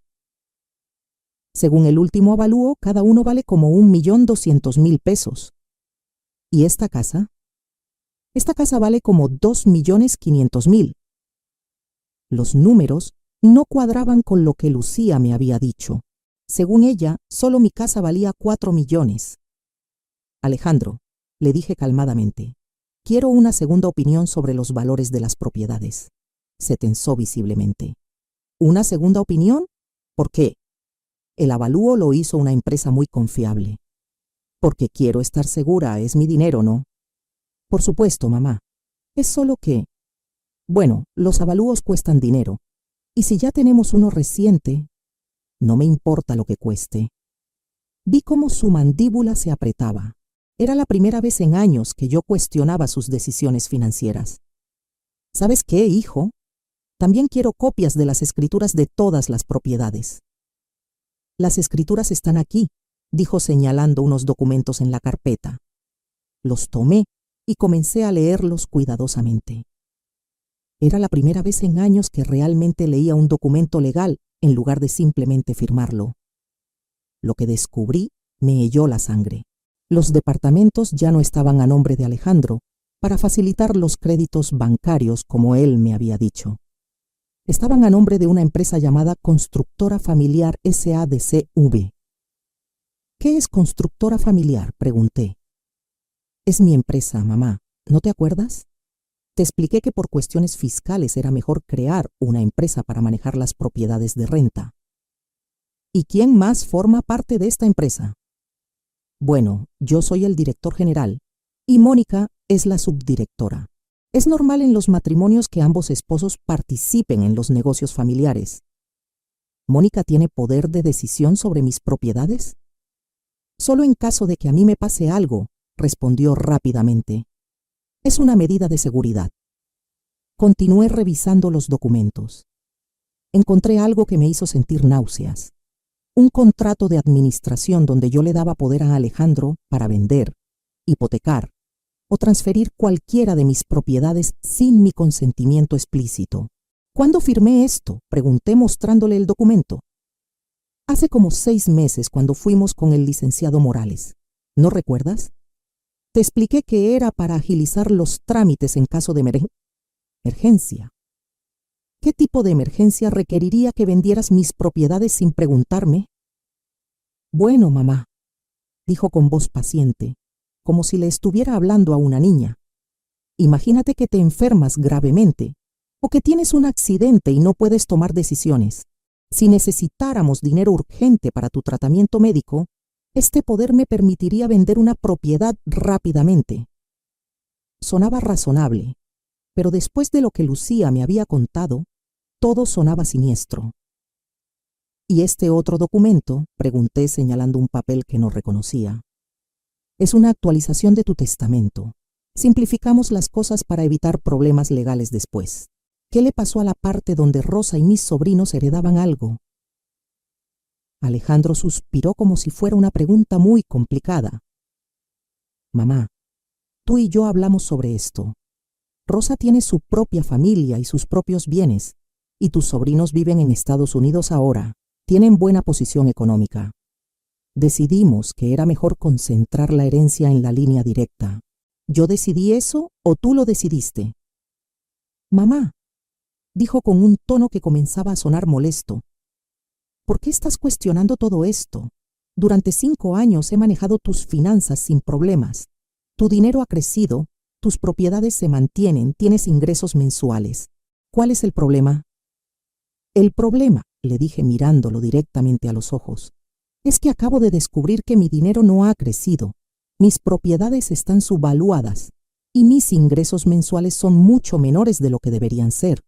Según el último avalúo, cada uno vale como 1,200,000 pesos. ¿Y esta casa? Esta casa vale como 2,500,000. Los números no cuadraban con lo que Lucía me había dicho. Según ella, solo mi casa valía 4 millones. Alejandro, le dije calmadamente, quiero una segunda opinión sobre los valores de las propiedades. Se tensó visiblemente. ¿Una segunda opinión? ¿Por qué? El avalúo lo hizo una empresa muy confiable. Porque quiero estar segura, es mi dinero, ¿no? Por supuesto, mamá. Es solo que... Bueno, los avalúos cuestan dinero. Y si ya tenemos uno reciente, no me importa lo que cueste. Vi cómo su mandíbula se apretaba. Era la primera vez en años que yo cuestionaba sus decisiones financieras. ¿Sabes qué, hijo? También quiero copias de las escrituras de todas las propiedades. Las escrituras están aquí, dijo señalando unos documentos en la carpeta. Los tomé y comencé a leerlos cuidadosamente. Era la primera vez en años que realmente leía un documento legal en lugar de simplemente firmarlo. Lo que descubrí me heló la sangre. Los departamentos ya no estaban a nombre de Alejandro para facilitar los créditos bancarios como él me había dicho. Estaban a nombre de una empresa llamada Constructora Familiar S.A.D.C.V. ¿Qué es Constructora Familiar?, pregunté. Es mi empresa, mamá. ¿No te acuerdas? Te expliqué que por cuestiones fiscales era mejor crear una empresa para manejar las propiedades de renta. ¿Y quién más forma parte de esta empresa? Bueno, yo soy el director general y Mónica es la subdirectora. Es normal en los matrimonios que ambos esposos participen en los negocios familiares. ¿Mónica tiene poder de decisión sobre mis propiedades? Solo en caso de que a mí me pase algo, respondió rápidamente. Es una medida de seguridad. Continué revisando los documentos. Encontré algo que me hizo sentir náuseas. Un contrato de administración donde yo le daba poder a Alejandro para vender, hipotecar o transferir cualquiera de mis propiedades sin mi consentimiento explícito. ¿Cuándo firmé esto?, pregunté mostrándole el documento. Hace como 6 meses cuando fuimos con el licenciado Morales. ¿No recuerdas? Te expliqué que era para agilizar los trámites en caso de emergencia. ¿Qué tipo de emergencia requeriría que vendieras mis propiedades sin preguntarme? Bueno, mamá, dijo con voz paciente, como si le estuviera hablando a una niña. Imagínate que te enfermas gravemente o que tienes un accidente y no puedes tomar decisiones. Si necesitáramos dinero urgente para tu tratamiento médico, este poder me permitiría vender una propiedad rápidamente. Sonaba razonable, pero después de lo que Lucía me había contado, todo sonaba siniestro. ¿Y este otro documento?, pregunté señalando un papel que no reconocía. Es una actualización de tu testamento. Simplificamos las cosas para evitar problemas legales después. ¿Qué le pasó a la parte donde Rosa y mis sobrinos heredaban algo? Alejandro suspiró como si fuera una pregunta muy complicada. Mamá, tú y yo hablamos sobre esto. Rosa tiene su propia familia y sus propios bienes, y tus sobrinos viven en Estados Unidos ahora. Tienen buena posición económica. Decidimos que era mejor concentrar la herencia en la línea directa. ¿Yo decidí eso o tú lo decidiste? Mamá, dijo con un tono que comenzaba a sonar molesto. ¿Por qué estás cuestionando todo esto? Durante 5 años he manejado tus finanzas sin problemas. Tu dinero ha crecido, tus propiedades se mantienen, tienes ingresos mensuales. ¿Cuál es el problema? El problema, le dije mirándolo directamente a los ojos, es que acabo de descubrir que mi dinero no ha crecido. Mis propiedades están subvaluadas y mis ingresos mensuales son mucho menores de lo que deberían ser.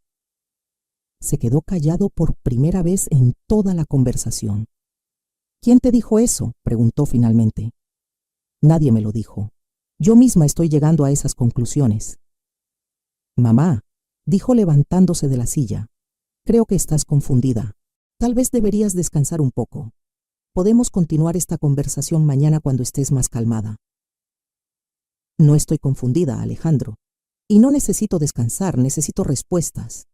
Se quedó callado por primera vez en toda la conversación. ¿Quién te dijo eso?, preguntó finalmente. Nadie me lo dijo. Yo misma estoy llegando a esas conclusiones. Mamá, dijo levantándose de la silla, creo que estás confundida. Tal vez deberías descansar un poco. Podemos continuar esta conversación mañana cuando estés más calmada. No estoy confundida, Alejandro. Y no necesito descansar, necesito respuestas.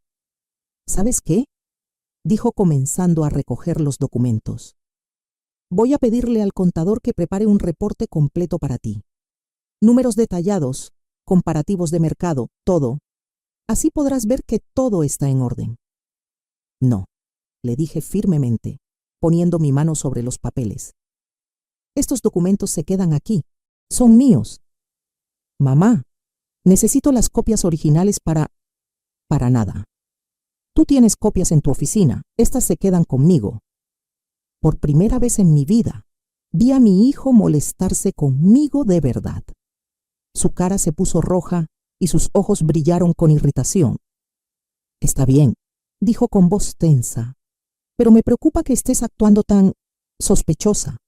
¿Sabes qué?, dijo comenzando a recoger los documentos. Voy a pedirle al contador que prepare un reporte completo para ti. Números detallados, comparativos de mercado, todo. Así podrás ver que todo está en orden. No, le dije firmemente, poniendo mi mano sobre los papeles. Estos documentos se quedan aquí. Son míos. Mamá, necesito las copias originales para nada. Tú tienes copias en tu oficina. Estas se quedan conmigo. Por primera vez en mi vida, vi a mi hijo molestarse conmigo de verdad. Su cara se puso roja y sus ojos brillaron con irritación. Está bien, dijo con voz tensa, pero me preocupa que estés actuando tan sospechosa.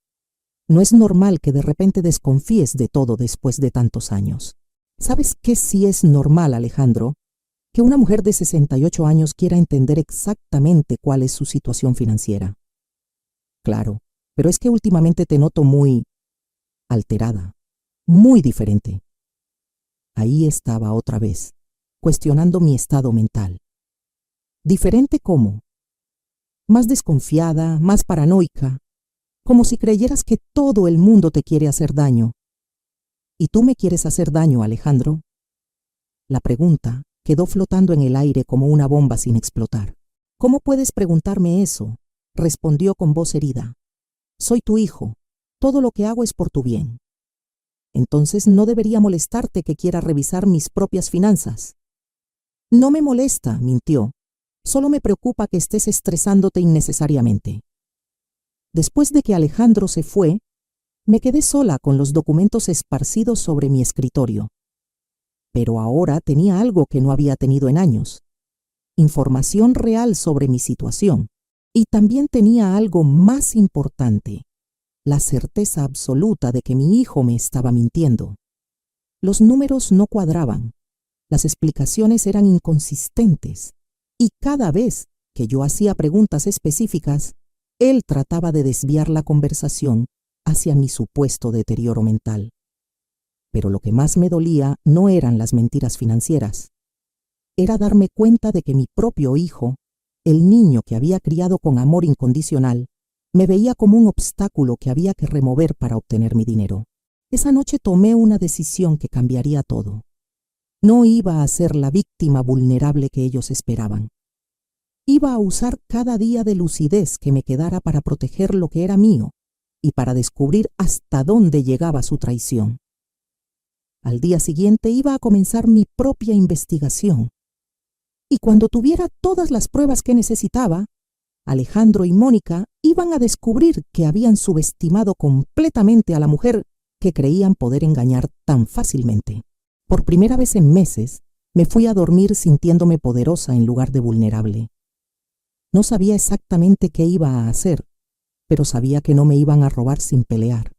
No es normal que de repente desconfíes de todo después de tantos años. ¿Sabes qué sí es normal, Alejandro? Que una mujer de 68 años quiera entender exactamente cuál es su situación financiera. Claro, pero es que últimamente te noto muy alterada, muy diferente. Ahí estaba otra vez, cuestionando mi estado mental. ¿Diferente cómo? Más desconfiada, más paranoica, como si creyeras que todo el mundo te quiere hacer daño. ¿Y tú me quieres hacer daño, Alejandro? La pregunta quedó flotando en el aire como una bomba sin explotar. ¿Cómo puedes preguntarme eso?, respondió con voz herida. Soy tu hijo. Todo lo que hago es por tu bien. Entonces no debería molestarte que quiera revisar mis propias finanzas. No me molesta, mintió. Solo me preocupa que estés estresándote innecesariamente. Después de que Alejandro se fue, me quedé sola con los documentos esparcidos sobre mi escritorio. Pero ahora tenía algo que no había tenido en años. Información real sobre mi situación. Y también tenía algo más importante, la certeza absoluta de que mi hijo me estaba mintiendo. Los números no cuadraban, las explicaciones eran inconsistentes, y cada vez que yo hacía preguntas específicas, él trataba de desviar la conversación hacia mi supuesto deterioro mental. Pero lo que más me dolía no eran las mentiras financieras. Era darme cuenta de que mi propio hijo, el niño que había criado con amor incondicional, me veía como un obstáculo que había que remover para obtener mi dinero. Esa noche tomé una decisión que cambiaría todo. No iba a ser la víctima vulnerable que ellos esperaban. Iba a usar cada día de lucidez que me quedara para proteger lo que era mío y para descubrir hasta dónde llegaba su traición. Al día siguiente iba a comenzar mi propia investigación. Y cuando tuviera todas las pruebas que necesitaba, Alejandro y Mónica iban a descubrir que habían subestimado completamente a la mujer que creían poder engañar tan fácilmente. Por primera vez en meses, me fui a dormir sintiéndome poderosa en lugar de vulnerable. No sabía exactamente qué iba a hacer, pero sabía que no me iban a robar sin pelear.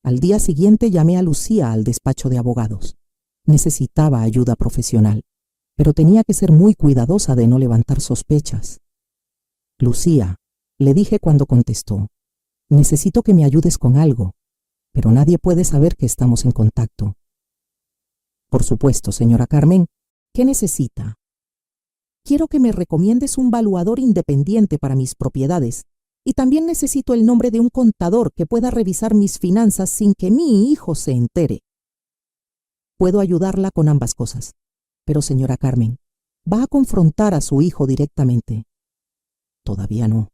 Al día siguiente llamé a Lucía al despacho de abogados. Necesitaba ayuda profesional, pero tenía que ser muy cuidadosa de no levantar sospechas. Lucía, le dije cuando contestó, necesito que me ayudes con algo, pero nadie puede saber que estamos en contacto. Por supuesto, señora Carmen, ¿qué necesita? Quiero que me recomiendes un valuador independiente para mis propiedades y también necesito el nombre de un contador que pueda revisar mis finanzas sin que mi hijo se entere. Puedo ayudarla con ambas cosas, pero señora Carmen, ¿va a confrontar a su hijo directamente? Todavía no.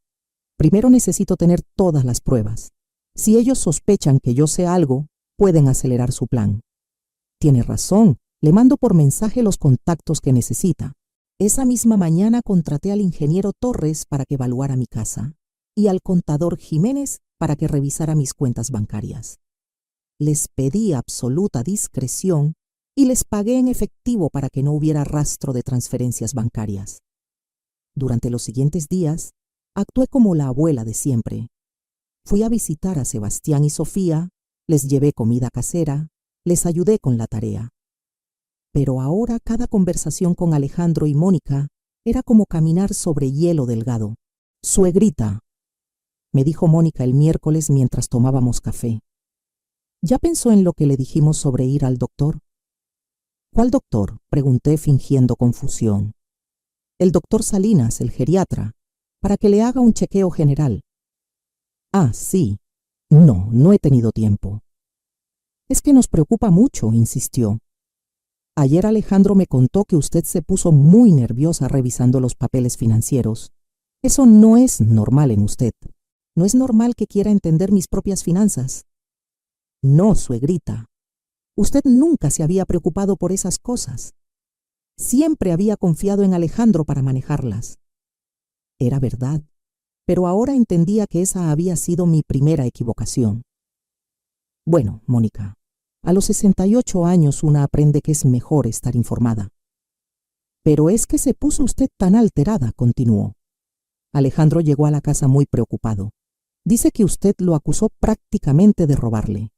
Primero necesito tener todas las pruebas. Si ellos sospechan que yo sé algo, pueden acelerar su plan. Tiene razón, le mando por mensaje los contactos que necesita. Esa misma mañana contraté al ingeniero Torres para que evaluara mi casa y al contador Jiménez para que revisara mis cuentas bancarias. Les pedí absoluta discreción y les pagué en efectivo para que no hubiera rastro de transferencias bancarias. Durante los siguientes días, actué como la abuela de siempre. Fui a visitar a Sebastián y Sofía, les llevé comida casera, les ayudé con la tarea. Pero ahora cada conversación con Alejandro y Mónica era como caminar sobre hielo delgado. «Suegrita», me dijo Mónica el miércoles mientras tomábamos café. ¿Ya pensó en lo que le dijimos sobre ir al doctor? ¿Cuál doctor?, pregunté fingiendo confusión. El doctor Salinas, el geriatra, para que le haga un chequeo general. Ah, sí. No he tenido tiempo. Es que nos preocupa mucho, insistió. Ayer Alejandro me contó que usted se puso muy nerviosa revisando los papeles financieros. Eso no es normal en usted. No es normal que quiera entender mis propias finanzas. No, suegrita. Usted nunca se había preocupado por esas cosas. Siempre había confiado en Alejandro para manejarlas. Era verdad, pero ahora entendía que esa había sido mi primera equivocación. Bueno, Mónica, a los 68 años una aprende que es mejor estar informada. Pero es que se puso usted tan alterada, continuó. Alejandro llegó a la casa muy preocupado. Dice que usted lo acusó prácticamente de robarle.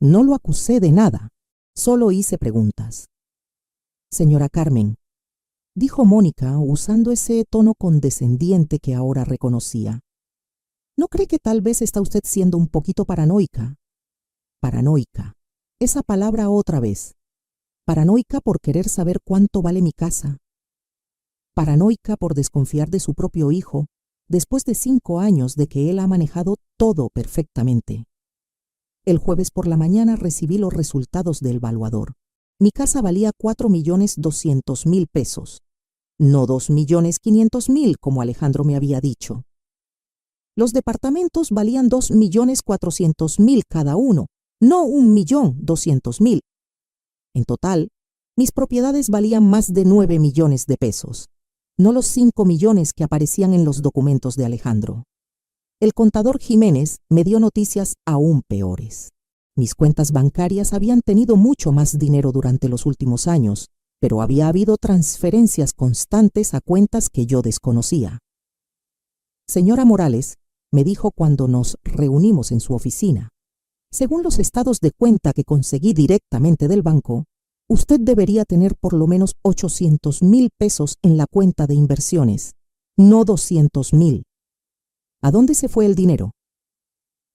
No lo acusé de nada, solo hice preguntas. Señora Carmen, dijo Mónica usando ese tono condescendiente que ahora reconocía. ¿No cree que tal vez está usted siendo un poquito paranoica? Paranoica. Esa palabra otra vez. Paranoica por querer saber cuánto vale mi casa. Paranoica por desconfiar de su propio hijo después de 5 años de que él ha manejado todo perfectamente. El jueves por la mañana recibí los resultados del valuador. Mi casa valía 4.200.000 pesos, no 2.500.000 como Alejandro me había dicho. Los departamentos valían 2.400.000 cada uno, no 1.200.000. En total, mis propiedades valían más de 9 millones de pesos, no los 5 millones que aparecían en los documentos de Alejandro. El contador Jiménez me dio noticias aún peores. Mis cuentas bancarias habían tenido mucho más dinero durante los últimos años, pero había habido transferencias constantes a cuentas que yo desconocía. Señora Morales, me dijo cuando nos reunimos en su oficina, según los estados de cuenta que conseguí directamente del banco, usted debería tener por lo menos 800.000 pesos en la cuenta de inversiones, no 200.000. ¿A dónde se fue el dinero?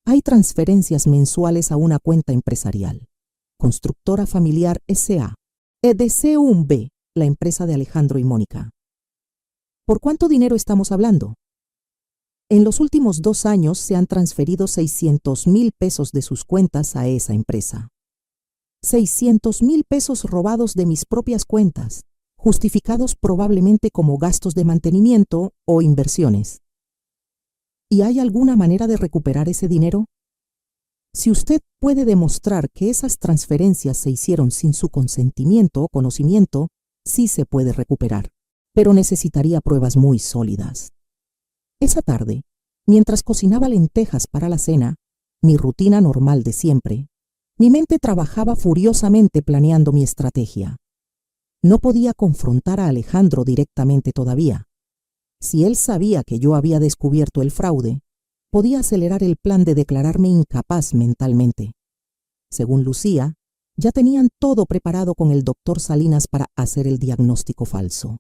Hay transferencias mensuales a una cuenta empresarial, Constructora Familiar S.A., EDC-UMB, la empresa de Alejandro y Mónica. ¿Por cuánto dinero estamos hablando? En los últimos 2 años se han transferido 600.000 pesos de sus cuentas a esa empresa. 600.000 pesos robados de mis propias cuentas, justificados probablemente como gastos de mantenimiento o inversiones. ¿Y hay alguna manera de recuperar ese dinero? Si usted puede demostrar que esas transferencias se hicieron sin su consentimiento o conocimiento, sí se puede recuperar, pero necesitaría pruebas muy sólidas. Esa tarde, mientras cocinaba lentejas para la cena, mi rutina normal de siempre, mi mente trabajaba furiosamente planeando mi estrategia. No podía confrontar a Alejandro directamente todavía. Si él sabía que yo había descubierto el fraude, podía acelerar el plan de declararme incapaz mentalmente. Según Lucía, ya tenían todo preparado con el doctor Salinas para hacer el diagnóstico falso.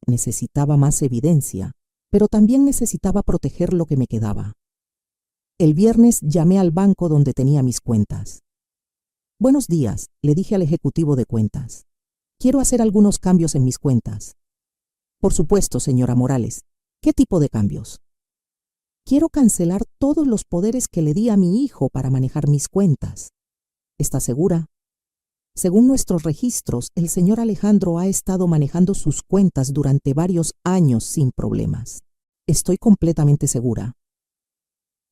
Necesitaba más evidencia, pero también necesitaba proteger lo que me quedaba. El viernes llamé al banco donde tenía mis cuentas. Buenos días, le dije al ejecutivo de cuentas. Quiero hacer algunos cambios en mis cuentas. Por supuesto, señora Morales. ¿Qué tipo de cambios? Quiero cancelar todos los poderes que le di a mi hijo para manejar mis cuentas. ¿Está segura? Según nuestros registros, el señor Alejandro ha estado manejando sus cuentas durante varios años sin problemas. Estoy completamente segura.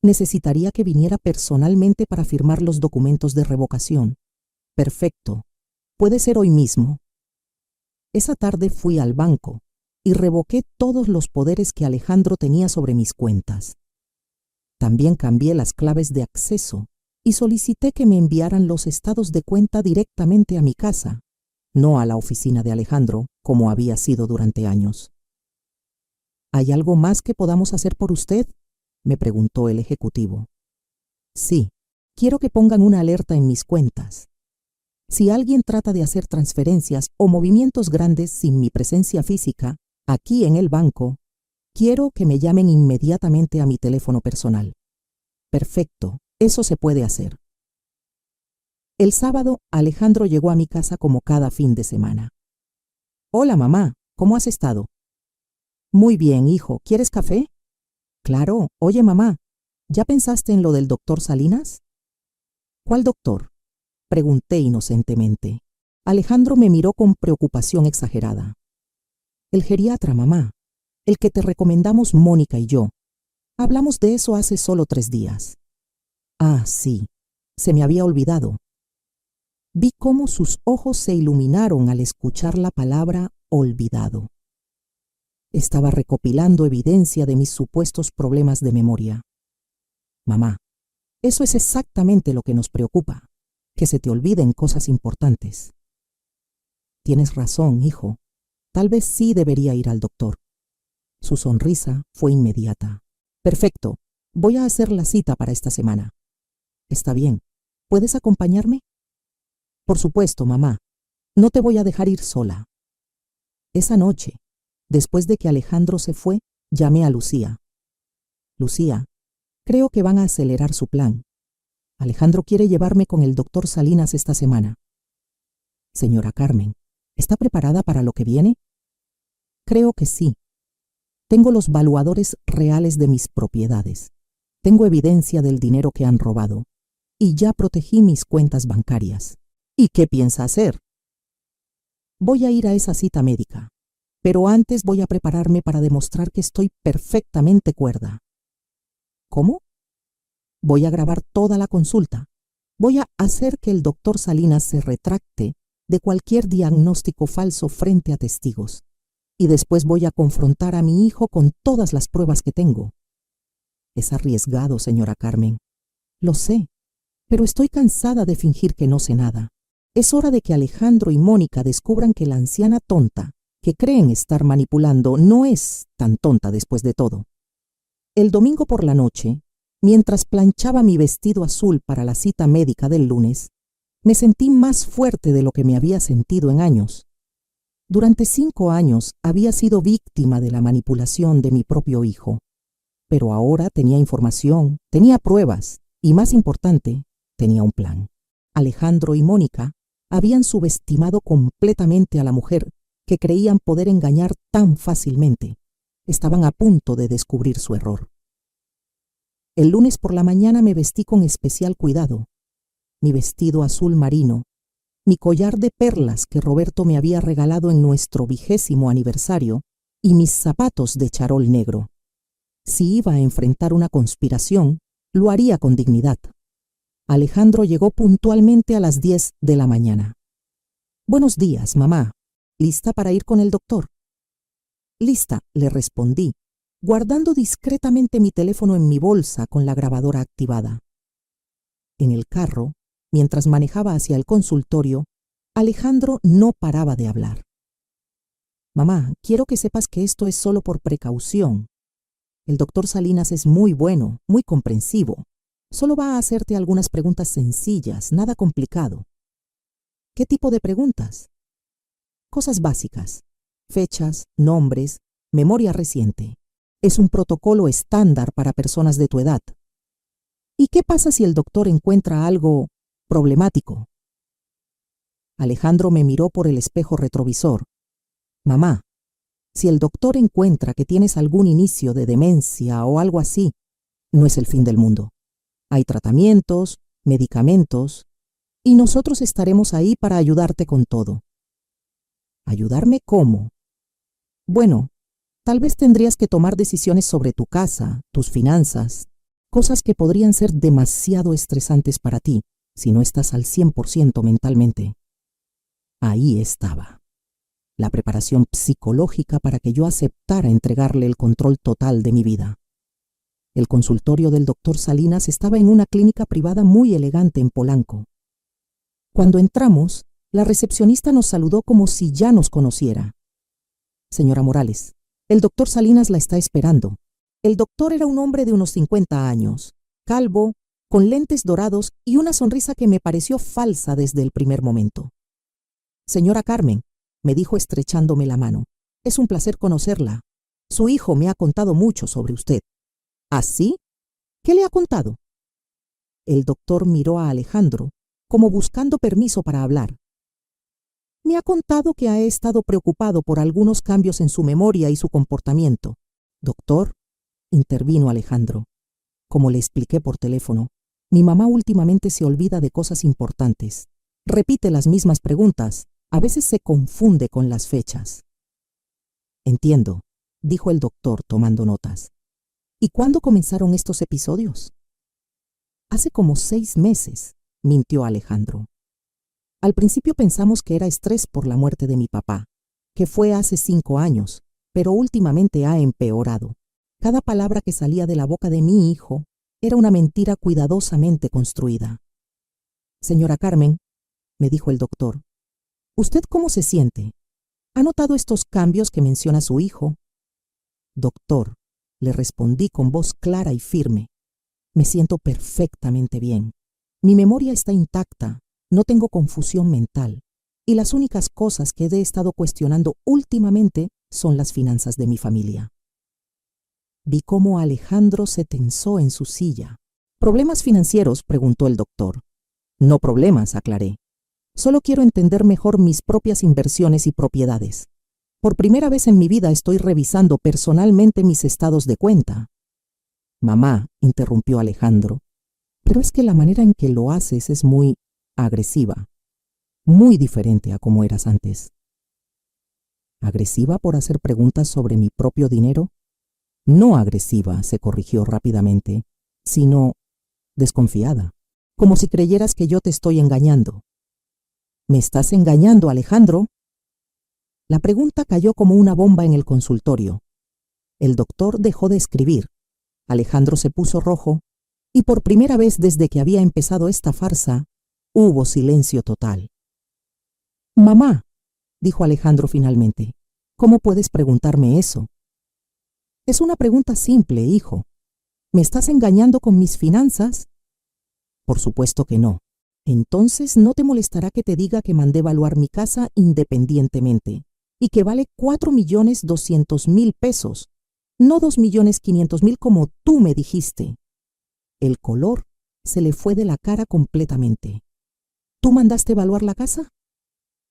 Necesitaría que viniera personalmente para firmar los documentos de revocación. Perfecto. Puede ser hoy mismo. Esa tarde fui al banco y revoqué todos los poderes que Alejandro tenía sobre mis cuentas. También cambié las claves de acceso y solicité que me enviaran los estados de cuenta directamente a mi casa, no a la oficina de Alejandro, como había sido durante años. ¿Hay algo más que podamos hacer por usted?, me preguntó el ejecutivo. Sí, quiero que pongan una alerta en mis cuentas. Si alguien trata de hacer transferencias o movimientos grandes sin mi presencia física, aquí en el banco, quiero que me llamen inmediatamente a mi teléfono personal. Perfecto, eso se puede hacer. El sábado, Alejandro llegó a mi casa como cada fin de semana. Hola, mamá, ¿cómo has estado? Muy bien, hijo, ¿quieres café? Claro. Oye, mamá, ¿ya pensaste en lo del doctor Salinas? ¿Cuál doctor?, pregunté inocentemente. Alejandro me miró con preocupación exagerada. El geriatra, mamá, el que te recomendamos Mónica y yo. Hablamos de eso hace solo 3 días. Ah, sí, se me había olvidado. Vi cómo sus ojos se iluminaron al escuchar la palabra olvidado. Estaba recopilando evidencia de mis supuestos problemas de memoria. Mamá, eso es exactamente lo que nos preocupa, que se te olviden cosas importantes. Tienes razón, hijo. Tal vez sí debería ir al doctor. Su sonrisa fue inmediata. Perfecto, voy a hacer la cita para esta semana. Está bien. ¿Puedes acompañarme? Por supuesto, mamá. No te voy a dejar ir sola. Esa noche, después de que Alejandro se fue, llamé a Lucía. Lucía, creo que van a acelerar su plan. Alejandro quiere llevarme con el doctor Salinas esta semana. Señora Carmen, ¿está preparada para lo que viene? Creo que sí. Tengo los valuadores reales de mis propiedades. Tengo evidencia del dinero que han robado. Y ya protegí mis cuentas bancarias. ¿Y qué piensa hacer? Voy a ir a esa cita médica. Pero antes voy a prepararme para demostrar que estoy perfectamente cuerda. ¿Cómo? Voy a grabar toda la consulta. Voy a hacer que el doctor Salinas se retracte de cualquier diagnóstico falso frente a testigos. Y después voy a confrontar a mi hijo con todas las pruebas que tengo. Es arriesgado, señora Carmen. Lo sé, pero estoy cansada de fingir que no sé nada. Es hora de que Alejandro y Mónica descubran que la anciana tonta, que creen estar manipulando, no es tan tonta después de todo. El domingo por la noche, mientras planchaba mi vestido azul para la cita médica del lunes, me sentí más fuerte de lo que me había sentido en años. Durante 5 años había sido víctima de la manipulación de mi propio hijo, pero ahora tenía información, tenía pruebas y, más importante, tenía un plan. Alejandro y Mónica habían subestimado completamente a la mujer que creían poder engañar tan fácilmente. Estaban a punto de descubrir su error. El lunes por la mañana me vestí con especial cuidado. Mi vestido azul marino, mi collar de perlas que Roberto me había regalado en nuestro 20º aniversario y mis zapatos de charol negro. Si iba a enfrentar una conspiración, lo haría con dignidad. Alejandro llegó puntualmente a las 10 de la mañana. Buenos días, mamá. ¿Lista para ir con el doctor? Lista, le respondí, guardando discretamente mi teléfono en mi bolsa con la grabadora activada. En el carro, mientras manejaba hacia el consultorio, Alejandro no paraba de hablar. Mamá, quiero que sepas que esto es solo por precaución. El doctor Salinas es muy bueno, muy comprensivo. Solo va a hacerte algunas preguntas sencillas, nada complicado. ¿Qué tipo de preguntas? Cosas básicas. Fechas, nombres, memoria reciente. Es un protocolo estándar para personas de tu edad. ¿Y qué pasa si el doctor encuentra algo problemático? Alejandro me miró por el espejo retrovisor. Mamá, si el doctor encuentra que tienes algún inicio de demencia o algo así, no es el fin del mundo. Hay tratamientos, medicamentos, y nosotros estaremos ahí para ayudarte con todo. ¿Ayudarme cómo? Bueno, tal vez tendrías que tomar decisiones sobre tu casa, tus finanzas, cosas que podrían ser demasiado estresantes para ti si no estás al 100% mentalmente. Ahí estaba. La preparación psicológica para que yo aceptara entregarle el control total de mi vida. El consultorio del doctor Salinas estaba en una clínica privada muy elegante en Polanco. Cuando entramos, la recepcionista nos saludó como si ya nos conociera. Señora Morales, el doctor Salinas la está esperando. El doctor era un hombre de unos 50 años, calvo, con lentes dorados y una sonrisa que me pareció falsa desde el primer momento. Señora Carmen, me dijo estrechándome la mano, es un placer conocerla. Su hijo me ha contado mucho sobre usted. ¿Ah, sí? ¿Qué le ha contado? El doctor miró a Alejandro, como buscando permiso para hablar. Me ha contado que ha estado preocupado por algunos cambios en su memoria y su comportamiento. Doctor, intervino Alejandro. Como le expliqué por teléfono, mi mamá últimamente se olvida de cosas importantes. Repite las mismas preguntas. A veces se confunde con las fechas. Entiendo, dijo el doctor tomando notas. ¿Y cuándo comenzaron estos episodios? Hace como 6 meses, mintió Alejandro. Al principio pensamos que era estrés por la muerte de mi papá, que fue hace 5 años, pero últimamente ha empeorado. Cada palabra que salía de la boca de mi hijo era una mentira cuidadosamente construida. Señora Carmen, me dijo el doctor, ¿usted cómo se siente? ¿Ha notado estos cambios que menciona su hijo? Doctor, le respondí con voz clara y firme. Me siento perfectamente bien. Mi memoria está intacta, no tengo confusión mental, y las únicas cosas que he estado cuestionando últimamente son las finanzas de mi familia. Vi cómo Alejandro se tensó en su silla. ¿Problemas financieros?, preguntó el doctor. No problemas, aclaré. Solo quiero entender mejor mis propias inversiones y propiedades. Por primera vez en mi vida estoy revisando personalmente mis estados de cuenta. Mamá, interrumpió Alejandro, pero es que la manera en que lo haces es muy agresiva, muy diferente a como eras antes. ¿Agresiva por hacer preguntas sobre mi propio dinero? No agresiva, se corrigió rápidamente, sino desconfiada, como si creyeras que yo te estoy engañando. ¿Me estás engañando, Alejandro? La pregunta cayó como una bomba en el consultorio. El doctor dejó de escribir. Alejandro se puso rojo y por primera vez desde que había empezado esta farsa, hubo silencio total. Mamá, dijo Alejandro finalmente, ¿cómo puedes preguntarme eso? Es una pregunta simple, hijo. ¿Me estás engañando con mis finanzas? Por supuesto que no. Entonces no te molestará que te diga que mandé evaluar mi casa independientemente y que vale 4.200.000 pesos, no 2.500.000 como tú me dijiste. El color se le fue de la cara completamente. ¿Tú mandaste evaluar la casa?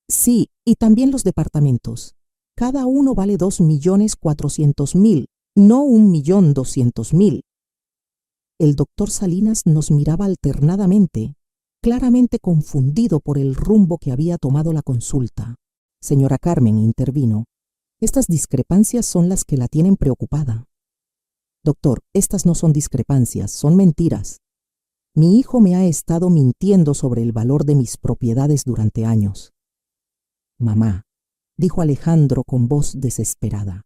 Sí, y también los departamentos. Cada uno vale 2.400.000, no 1.200.000. El doctor Salinas nos miraba alternadamente, claramente confundido por el rumbo que había tomado la consulta. Señora Carmen, intervino, estas discrepancias son las que la tienen preocupada. Doctor, estas no son discrepancias, son mentiras. Mi hijo me ha estado mintiendo sobre el valor de mis propiedades durante años. Mamá, dijo Alejandro con voz desesperada,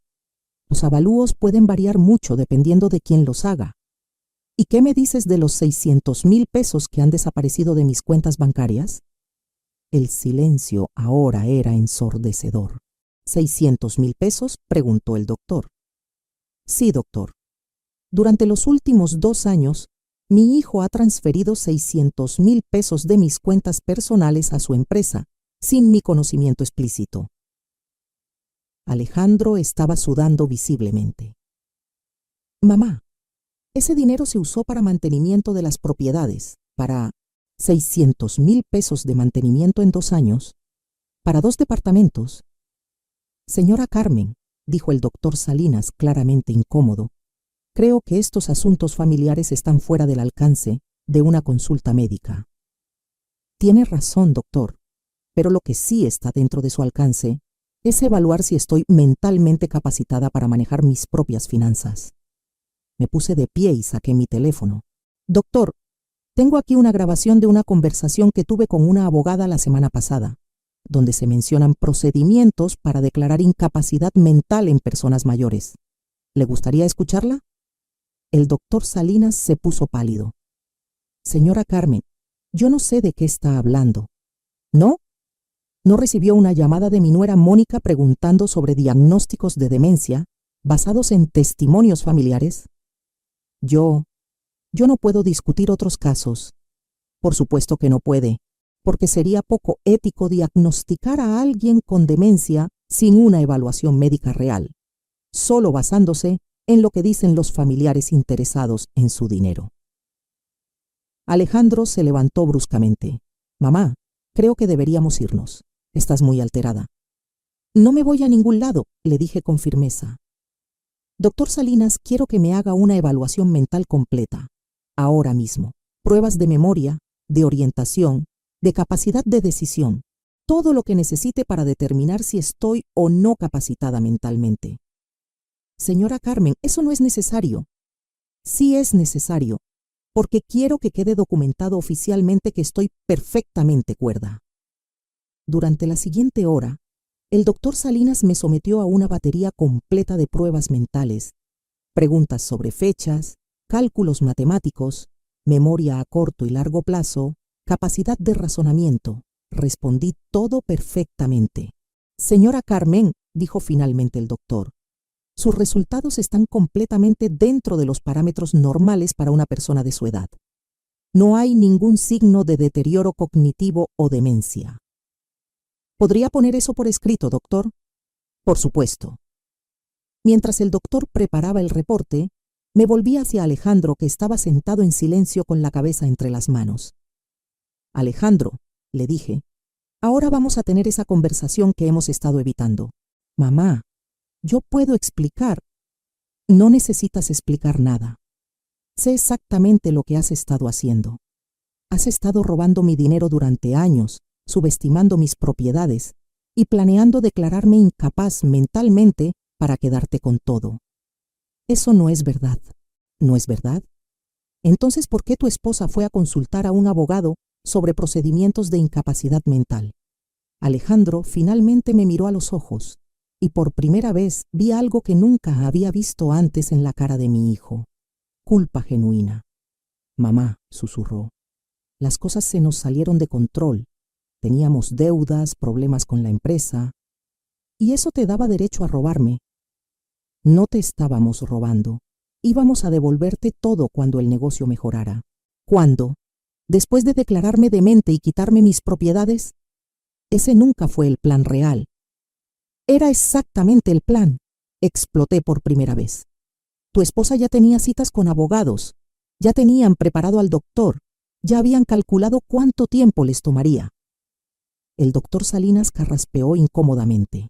los avalúos pueden variar mucho dependiendo de quién los haga. ¿Y qué me dices de los 600.000 pesos que han desaparecido de mis cuentas bancarias? El silencio ahora era ensordecedor. ¿600,000 pesos? Preguntó el doctor. Sí, doctor. Durante los últimos 2 años, mi hijo ha transferido 600,000 pesos de mis cuentas personales a su empresa, sin mi conocimiento explícito. Alejandro estaba sudando visiblemente. Mamá, ese dinero se usó para mantenimiento de las propiedades, para 600,000 pesos de mantenimiento en 2 años, para 2 departamentos. Señora Carmen, dijo el doctor Salinas claramente incómodo, creo que estos asuntos familiares están fuera del alcance de una consulta médica. Tiene razón, doctor, pero lo que sí está dentro de su alcance es evaluar si estoy mentalmente capacitada para manejar mis propias finanzas. Me puse de pie y saqué mi teléfono. Doctor, tengo aquí una grabación de una conversación que tuve con una abogada la semana pasada, donde se mencionan procedimientos para declarar incapacidad mental en personas mayores. ¿Le gustaría escucharla? El doctor Salinas se puso pálido. Señora Carmen, yo no sé de qué está hablando. ¿No? ¿No recibió una llamada de mi nuera Mónica preguntando sobre diagnósticos de demencia basados en testimonios familiares? Yo no puedo discutir otros casos. Por supuesto que no puede, porque sería poco ético diagnosticar a alguien con demencia sin una evaluación médica real, solo basándose en lo que dicen los familiares interesados en su dinero. Alejandro se levantó bruscamente. Mamá, creo que deberíamos irnos. Estás muy alterada. No me voy a ningún lado, le dije con firmeza. Doctor Salinas, quiero que me haga una evaluación mental completa, ahora mismo. Pruebas de memoria, de orientación, de capacidad de decisión, todo lo que necesite para determinar si estoy o no capacitada mentalmente. Señora Carmen, eso no es necesario. Sí es necesario, porque quiero que quede documentado oficialmente que estoy perfectamente cuerda. Durante la siguiente hora, el doctor Salinas me sometió a una batería completa de pruebas mentales, preguntas sobre fechas, cálculos matemáticos, memoria a corto y largo plazo, capacidad de razonamiento. Respondí todo perfectamente. Señora Carmen, dijo finalmente el doctor, sus resultados están completamente dentro de los parámetros normales para una persona de su edad. No hay ningún signo de deterioro cognitivo o demencia. ¿Podría poner eso por escrito, doctor? Por supuesto. Mientras el doctor preparaba el reporte, me volví hacia Alejandro, que estaba sentado en silencio con la cabeza entre las manos. Alejandro, le dije, ahora vamos a tener esa conversación que hemos estado evitando. Mamá, yo puedo explicar. No necesitas explicar nada. Sé exactamente lo que has estado haciendo. Has estado robando mi dinero durante años, subestimando mis propiedades y planeando declararme incapaz mentalmente para quedarte con todo. Eso no es verdad. ¿No es verdad? Entonces, ¿por qué tu esposa fue a consultar a un abogado sobre procedimientos de incapacidad mental? Alejandro finalmente me miró a los ojos y por primera vez vi algo que nunca había visto antes en la cara de mi hijo. Culpa genuina. Mamá, susurró, las cosas se nos salieron de control. Teníamos deudas, problemas con la empresa, y eso te daba derecho a robarme. No te estábamos robando. Íbamos a devolverte todo cuando el negocio mejorara. ¿Cuándo? ¿Después de declararme demente y quitarme mis propiedades? Ese nunca fue el plan real. Era exactamente el plan. Exploté por primera vez. Tu esposa ya tenía citas con abogados, ya tenían preparado al doctor, ya habían calculado cuánto tiempo les tomaría. El doctor Salinas carraspeó incómodamente.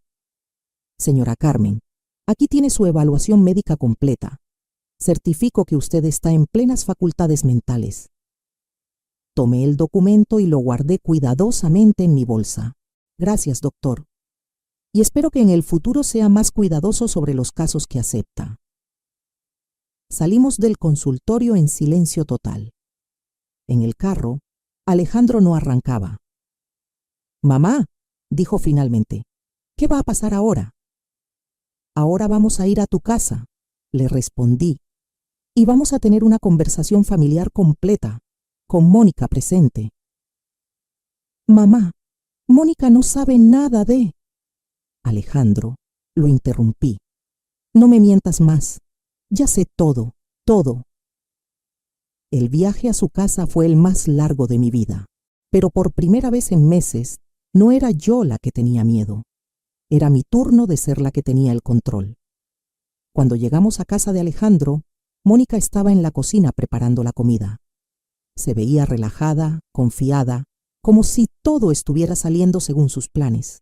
Señora Carmen, aquí tiene su evaluación médica completa. Certifico que usted está en plenas facultades mentales. Tomé el documento y lo guardé cuidadosamente en mi bolsa. Gracias, doctor. Y espero que en el futuro sea más cuidadoso sobre los casos que acepta. Salimos del consultorio en silencio total. En el carro, Alejandro no arrancaba. Mamá, dijo finalmente, ¿qué va a pasar ahora? Ahora vamos a ir a tu casa, le respondí, y vamos a tener una conversación familiar completa, con Mónica presente. Mamá, Mónica no sabe nada de... Alejandro, lo interrumpí. No me mientas más. Ya sé todo, todo. El viaje a su casa fue el más largo de mi vida, pero por primera vez en meses no era yo la que tenía miedo. Era mi turno de ser la que tenía el control. Cuando llegamos a casa de Alejandro, Mónica estaba en la cocina preparando la comida. Se veía relajada, confiada, como si todo estuviera saliendo según sus planes.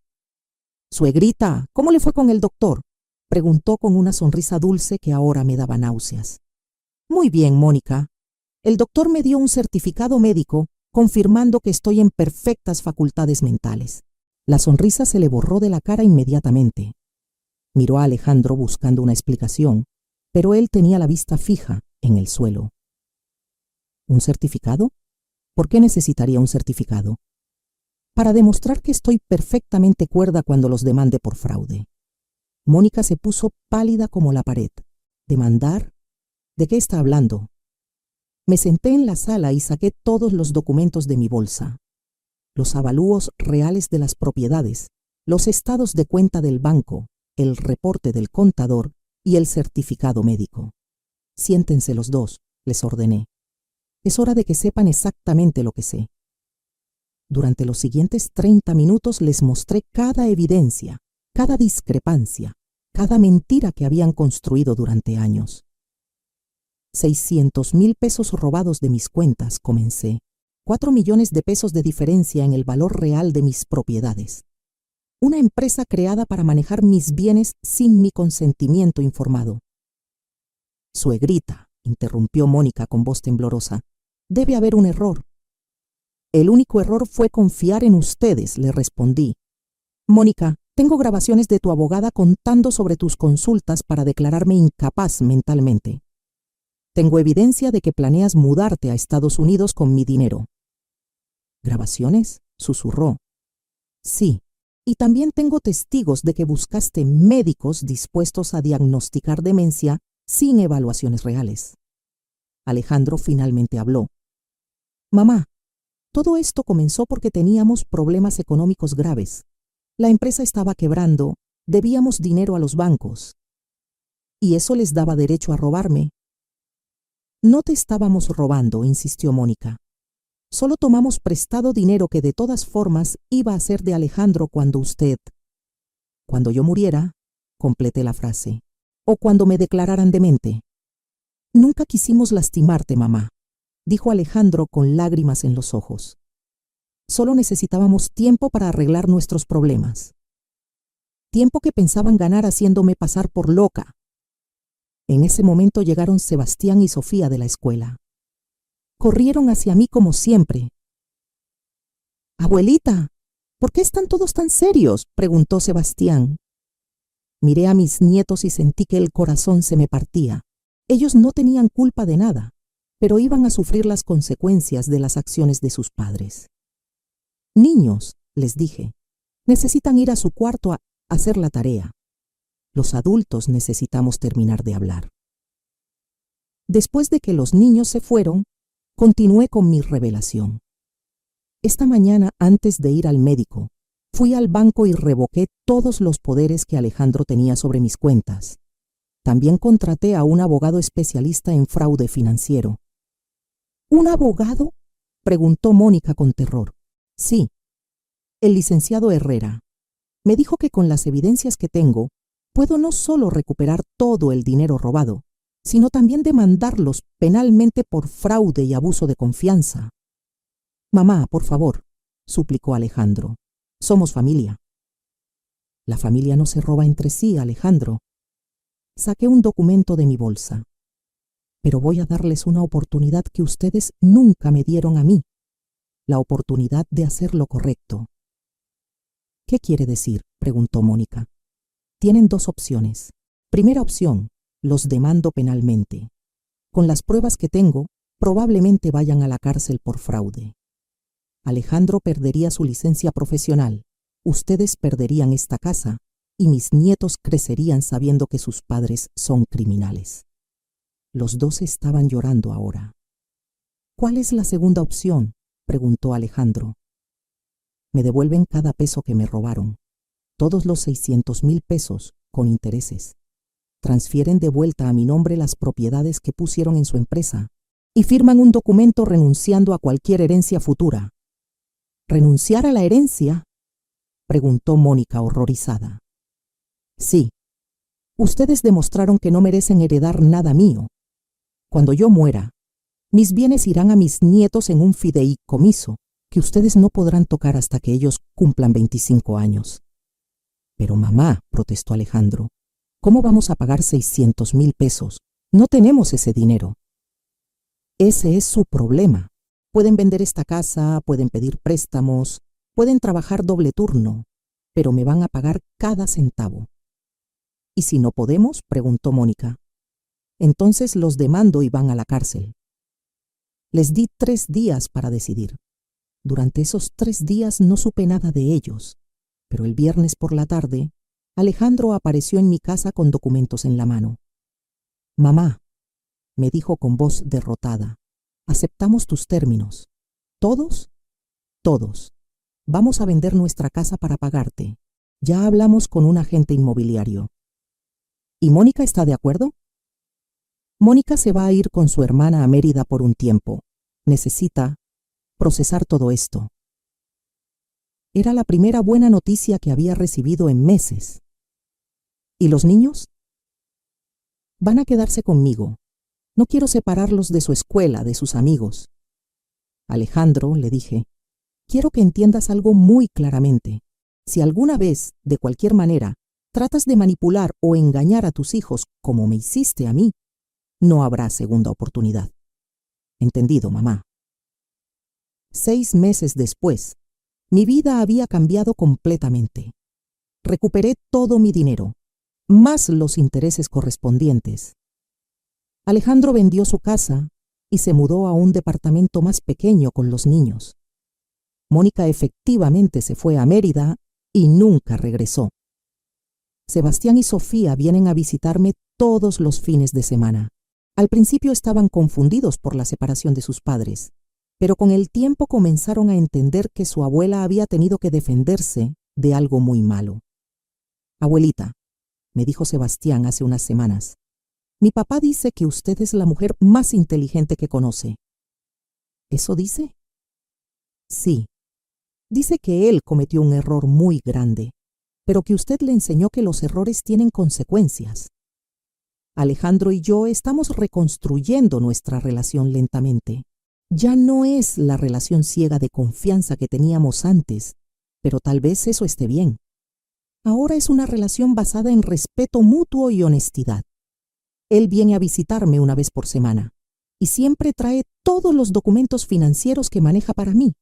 «Suegrita, ¿cómo le fue con el doctor?», preguntó con una sonrisa dulce que ahora me daba náuseas. «Muy bien, Mónica. El doctor me dio un certificado médico confirmando que estoy en perfectas facultades mentales». La sonrisa se le borró de la cara inmediatamente. Miró a Alejandro buscando una explicación, pero él tenía la vista fija en el suelo. ¿Un certificado? ¿Por qué necesitaría un certificado? Para demostrar que estoy perfectamente cuerda cuando los demande por fraude. Mónica se puso pálida como la pared. ¿Demandar? ¿De qué está hablando? Me senté en la sala y saqué todos los documentos de mi bolsa. Los avalúos reales de las propiedades, los estados de cuenta del banco, el reporte del contador y el certificado médico. «Siéntense los dos», les ordené. «Es hora de que sepan exactamente lo que sé». Durante los siguientes 30 minutos les mostré cada evidencia, cada discrepancia, cada mentira que habían construido durante años. 600,000 pesos robados de mis cuentas, comencé. 4 millones de pesos de diferencia en el valor real de mis propiedades. Una empresa creada para manejar mis bienes sin mi consentimiento informado. «Suegrita», interrumpió Mónica con voz temblorosa, «debe haber un error». «El único error fue confiar en ustedes», le respondí. «Mónica, tengo grabaciones de tu abogada contando sobre tus consultas para declararme incapaz mentalmente. Tengo evidencia de que planeas mudarte a Estados Unidos con mi dinero». «¿Grabaciones?», susurró. «Sí, y también tengo testigos de que buscaste médicos dispuestos a diagnosticar demencia sin evaluaciones reales». Alejandro finalmente habló. «Mamá, todo esto comenzó porque teníamos problemas económicos graves. La empresa estaba quebrando, debíamos dinero a los bancos. ¿Y eso les daba derecho a robarme?». «No te estábamos robando», insistió Mónica. «Solo tomamos prestado dinero que de todas formas iba a ser de Alejandro cuando yo muriera», completé la frase, «o cuando me declararan demente». «Nunca quisimos lastimarte, mamá», dijo Alejandro con lágrimas en los ojos. «Solo necesitábamos tiempo para arreglar nuestros problemas. Tiempo que pensaban ganar haciéndome pasar por loca». En ese momento llegaron Sebastián y Sofía de la escuela. Corrieron hacia mí como siempre. «Abuelita, ¿por qué están todos tan serios?», preguntó Sebastián. Miré a mis nietos y sentí que el corazón se me partía. Ellos no tenían culpa de nada, pero iban a sufrir las consecuencias de las acciones de sus padres. «Niños», les dije, «necesitan ir a su cuarto a hacer la tarea. Los adultos necesitamos terminar de hablar». Después de que los niños se fueron, continué con mi revelación. Esta mañana, antes de ir al médico, fui al banco y revoqué todos los poderes que Alejandro tenía sobre mis cuentas. También contraté a un abogado especialista en fraude financiero. «¿Un abogado?», preguntó Mónica con terror. «Sí, el licenciado Herrera. Me dijo que con las evidencias que tengo, puedo no solo recuperar todo el dinero robado, sino también demandarlos penalmente por fraude y abuso de confianza». «Mamá, por favor», suplicó Alejandro. «Somos familia». «La familia no se roba entre sí, Alejandro». Saqué un documento de mi bolsa. «Pero voy a darles una oportunidad que ustedes nunca me dieron a mí. La oportunidad de hacer lo correcto». «¿Qué quiere decir?», preguntó Mónica. «Tienen 2 opciones. Primera opción, los demando penalmente. Con las pruebas que tengo, probablemente vayan a la cárcel por fraude. Alejandro perdería su licencia profesional, ustedes perderían esta casa y mis nietos crecerían sabiendo que sus padres son criminales». Los 2 estaban llorando ahora. «¿Cuál es la segunda opción?», preguntó Alejandro. «Me devuelven cada peso que me robaron. Todos los 600,000 pesos, con intereses. Transfieren de vuelta a mi nombre las propiedades que pusieron en su empresa y firman un documento renunciando a cualquier herencia futura. ¿Renunciar a la herencia?, preguntó Mónica horrorizada. Sí. Ustedes demostraron que no merecen heredar nada mío. Cuando yo muera, mis bienes irán a mis nietos en un fideicomiso que ustedes no podrán tocar hasta que ellos cumplan 25 años. Pero mamá, protestó Alejandro, ¿cómo vamos a pagar 600,000 pesos? No tenemos ese dinero. Ese es su problema. Pueden vender esta casa, pueden pedir préstamos, pueden trabajar doble turno, pero me van a pagar cada centavo. ¿Y si no podemos?, preguntó Mónica. Entonces los demando y van a la cárcel. Les di 3 días para decidir. Durante esos 3 días no supe nada de ellos, pero el viernes por la tarde, Alejandro apareció en mi casa con documentos en la mano. Mamá, me dijo con voz derrotada, aceptamos tus términos. ¿Todos? Todos. Vamos a vender nuestra casa para pagarte. Ya hablamos con un agente inmobiliario. ¿Y Mónica está de acuerdo? Mónica se va a ir con su hermana a Mérida por un tiempo. Necesita procesar todo esto. Era la primera buena noticia que había recibido en meses. ¿Y los niños? Van a quedarse conmigo. No quiero separarlos de su escuela, de sus amigos. Alejandro, le dije, quiero que entiendas algo muy claramente. Si alguna vez, de cualquier manera, tratas de manipular o engañar a tus hijos como me hiciste a mí, no habrá segunda oportunidad. ¿Entendido, mamá? 6 meses después, mi vida había cambiado completamente. Recuperé todo mi dinero, más los intereses correspondientes. Alejandro vendió su casa y se mudó a un departamento más pequeño con los niños. Mónica efectivamente se fue a Mérida y nunca regresó. Sebastián y Sofía vienen a visitarme todos los fines de semana. Al principio estaban confundidos por la separación de sus padres, pero con el tiempo comenzaron a entender que su abuela había tenido que defenderse de algo muy malo. Abuelita, me dijo Sebastián hace unas semanas, mi papá dice que usted es la mujer más inteligente que conoce. ¿Eso dice? Sí. Dice que él cometió un error muy grande, pero que usted le enseñó que los errores tienen consecuencias. Alejandro y yo estamos reconstruyendo nuestra relación lentamente. Ya no es la relación ciega de confianza que teníamos antes, pero tal vez eso esté bien. Ahora es una relación basada en respeto mutuo y honestidad. Él viene a visitarme una vez por semana y siempre trae todos los documentos financieros que maneja para mí.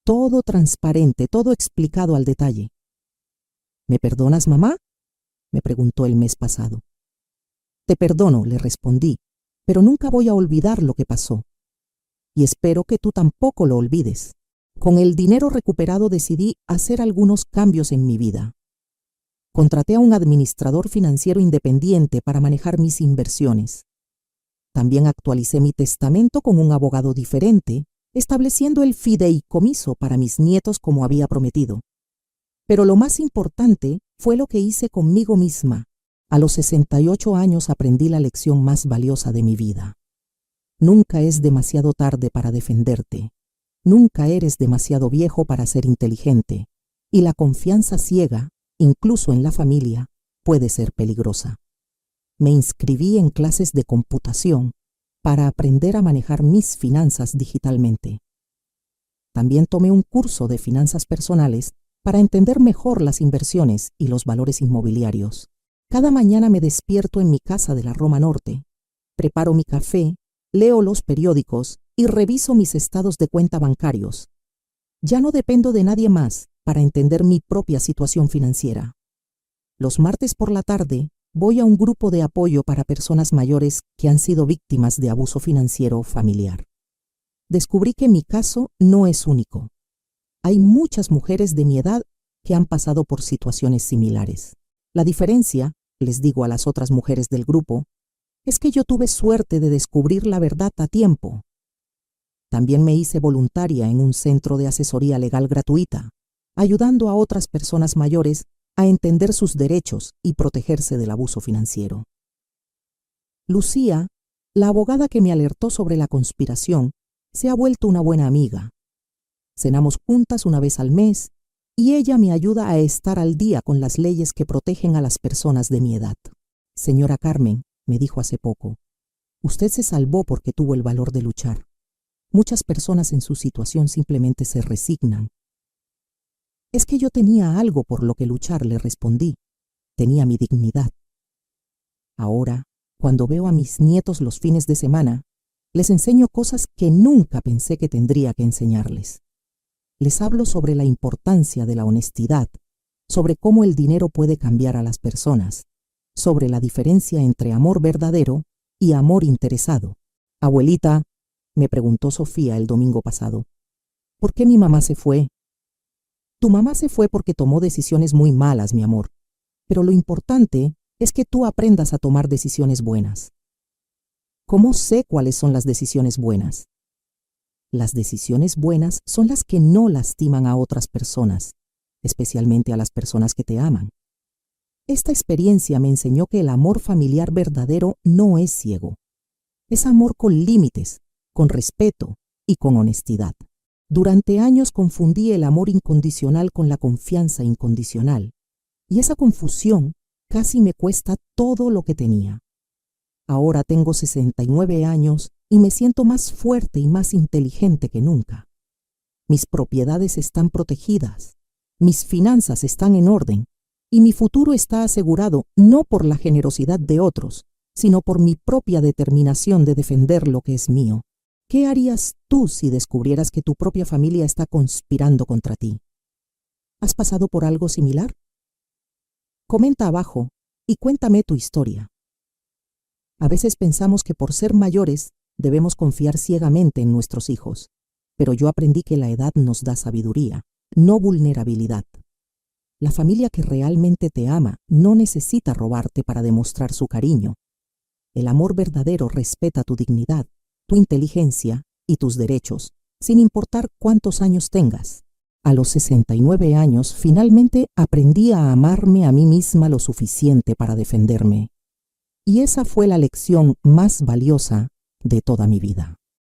Todo transparente, todo explicado al detalle. ¿Me perdonas, mamá?, me preguntó el mes pasado. Te perdono, le respondí, pero nunca voy a olvidar lo que pasó. Y espero que tú tampoco lo olvides. Con el dinero recuperado decidí hacer algunos cambios en mi vida. Contraté a un administrador financiero independiente para manejar mis inversiones. También actualicé mi testamento con un abogado diferente, estableciendo el fideicomiso para mis nietos como había prometido. Pero lo más importante fue lo que hice conmigo misma. A los 68 años aprendí la lección más valiosa de mi vida. Nunca es demasiado tarde para defenderte. Nunca eres demasiado viejo para ser inteligente. Y la confianza ciega, incluso en la familia, puede ser peligrosa. Me inscribí en clases de computación para aprender a manejar mis finanzas digitalmente. También tomé un curso de finanzas personales para entender mejor las inversiones y los valores inmobiliarios. Cada mañana me despierto en mi casa de la Roma Norte, preparo mi café, leo los periódicos y reviso mis estados de cuenta bancarios. Ya no dependo de nadie más para entender mi propia situación financiera. Los martes por la tarde voy a un grupo de apoyo para personas mayores que han sido víctimas de abuso financiero familiar. Descubrí que mi caso no es único. Hay muchas mujeres de mi edad que han pasado por situaciones similares. La diferencia, les digo a las otras mujeres del grupo, es que yo tuve suerte de descubrir la verdad a tiempo. También me hice voluntaria en un centro de asesoría legal gratuita, ayudando a otras personas mayores a entender sus derechos y protegerse del abuso financiero. Lucía, la abogada que me alertó sobre la conspiración, se ha vuelto una buena amiga. Cenamos juntas una vez al mes y ella me ayuda a estar al día con las leyes que protegen a las personas de mi edad. Señora Carmen, me dijo hace poco, usted se salvó porque tuvo el valor de luchar. Muchas personas en su situación simplemente se resignan. Es que yo tenía algo por lo que luchar, le respondí. Tenía mi dignidad. Ahora, cuando veo a mis nietos los fines de semana, les enseño cosas que nunca pensé que tendría que enseñarles. Les hablo sobre la importancia de la honestidad, sobre cómo el dinero puede cambiar a las personas, sobre la diferencia entre amor verdadero y amor interesado. Abuelita, me preguntó Sofía el domingo pasado, ¿por qué mi mamá se fue? Tu mamá se fue porque tomó decisiones muy malas, mi amor, pero lo importante es que tú aprendas a tomar decisiones buenas. ¿Cómo sé cuáles son las decisiones buenas? Las decisiones buenas son las que no lastiman a otras personas, especialmente a las personas que te aman. Esta experiencia me enseñó que el amor familiar verdadero no es ciego. Es amor con límites, con respeto y con honestidad. Durante años confundí el amor incondicional con la confianza incondicional, y esa confusión casi me cuesta todo lo que tenía. Ahora tengo 69 años y me siento más fuerte y más inteligente que nunca. Mis propiedades están protegidas, mis finanzas están en orden y mi futuro está asegurado no por la generosidad de otros, sino por mi propia determinación de defender lo que es mío. ¿Qué harías tú si descubrieras que tu propia familia está conspirando contra ti? ¿Has pasado por algo similar? Comenta abajo y cuéntame tu historia. A veces pensamos que por ser mayores debemos confiar ciegamente en nuestros hijos, pero yo aprendí que la edad nos da sabiduría, no vulnerabilidad. La familia que realmente te ama no necesita robarte para demostrar su cariño. El amor verdadero respeta tu dignidad, tu inteligencia y tus derechos, sin importar cuántos años tengas. A los 69 años, finalmente aprendí a amarme a mí misma lo suficiente para defenderme. Y esa fue la lección más valiosa de toda mi vida.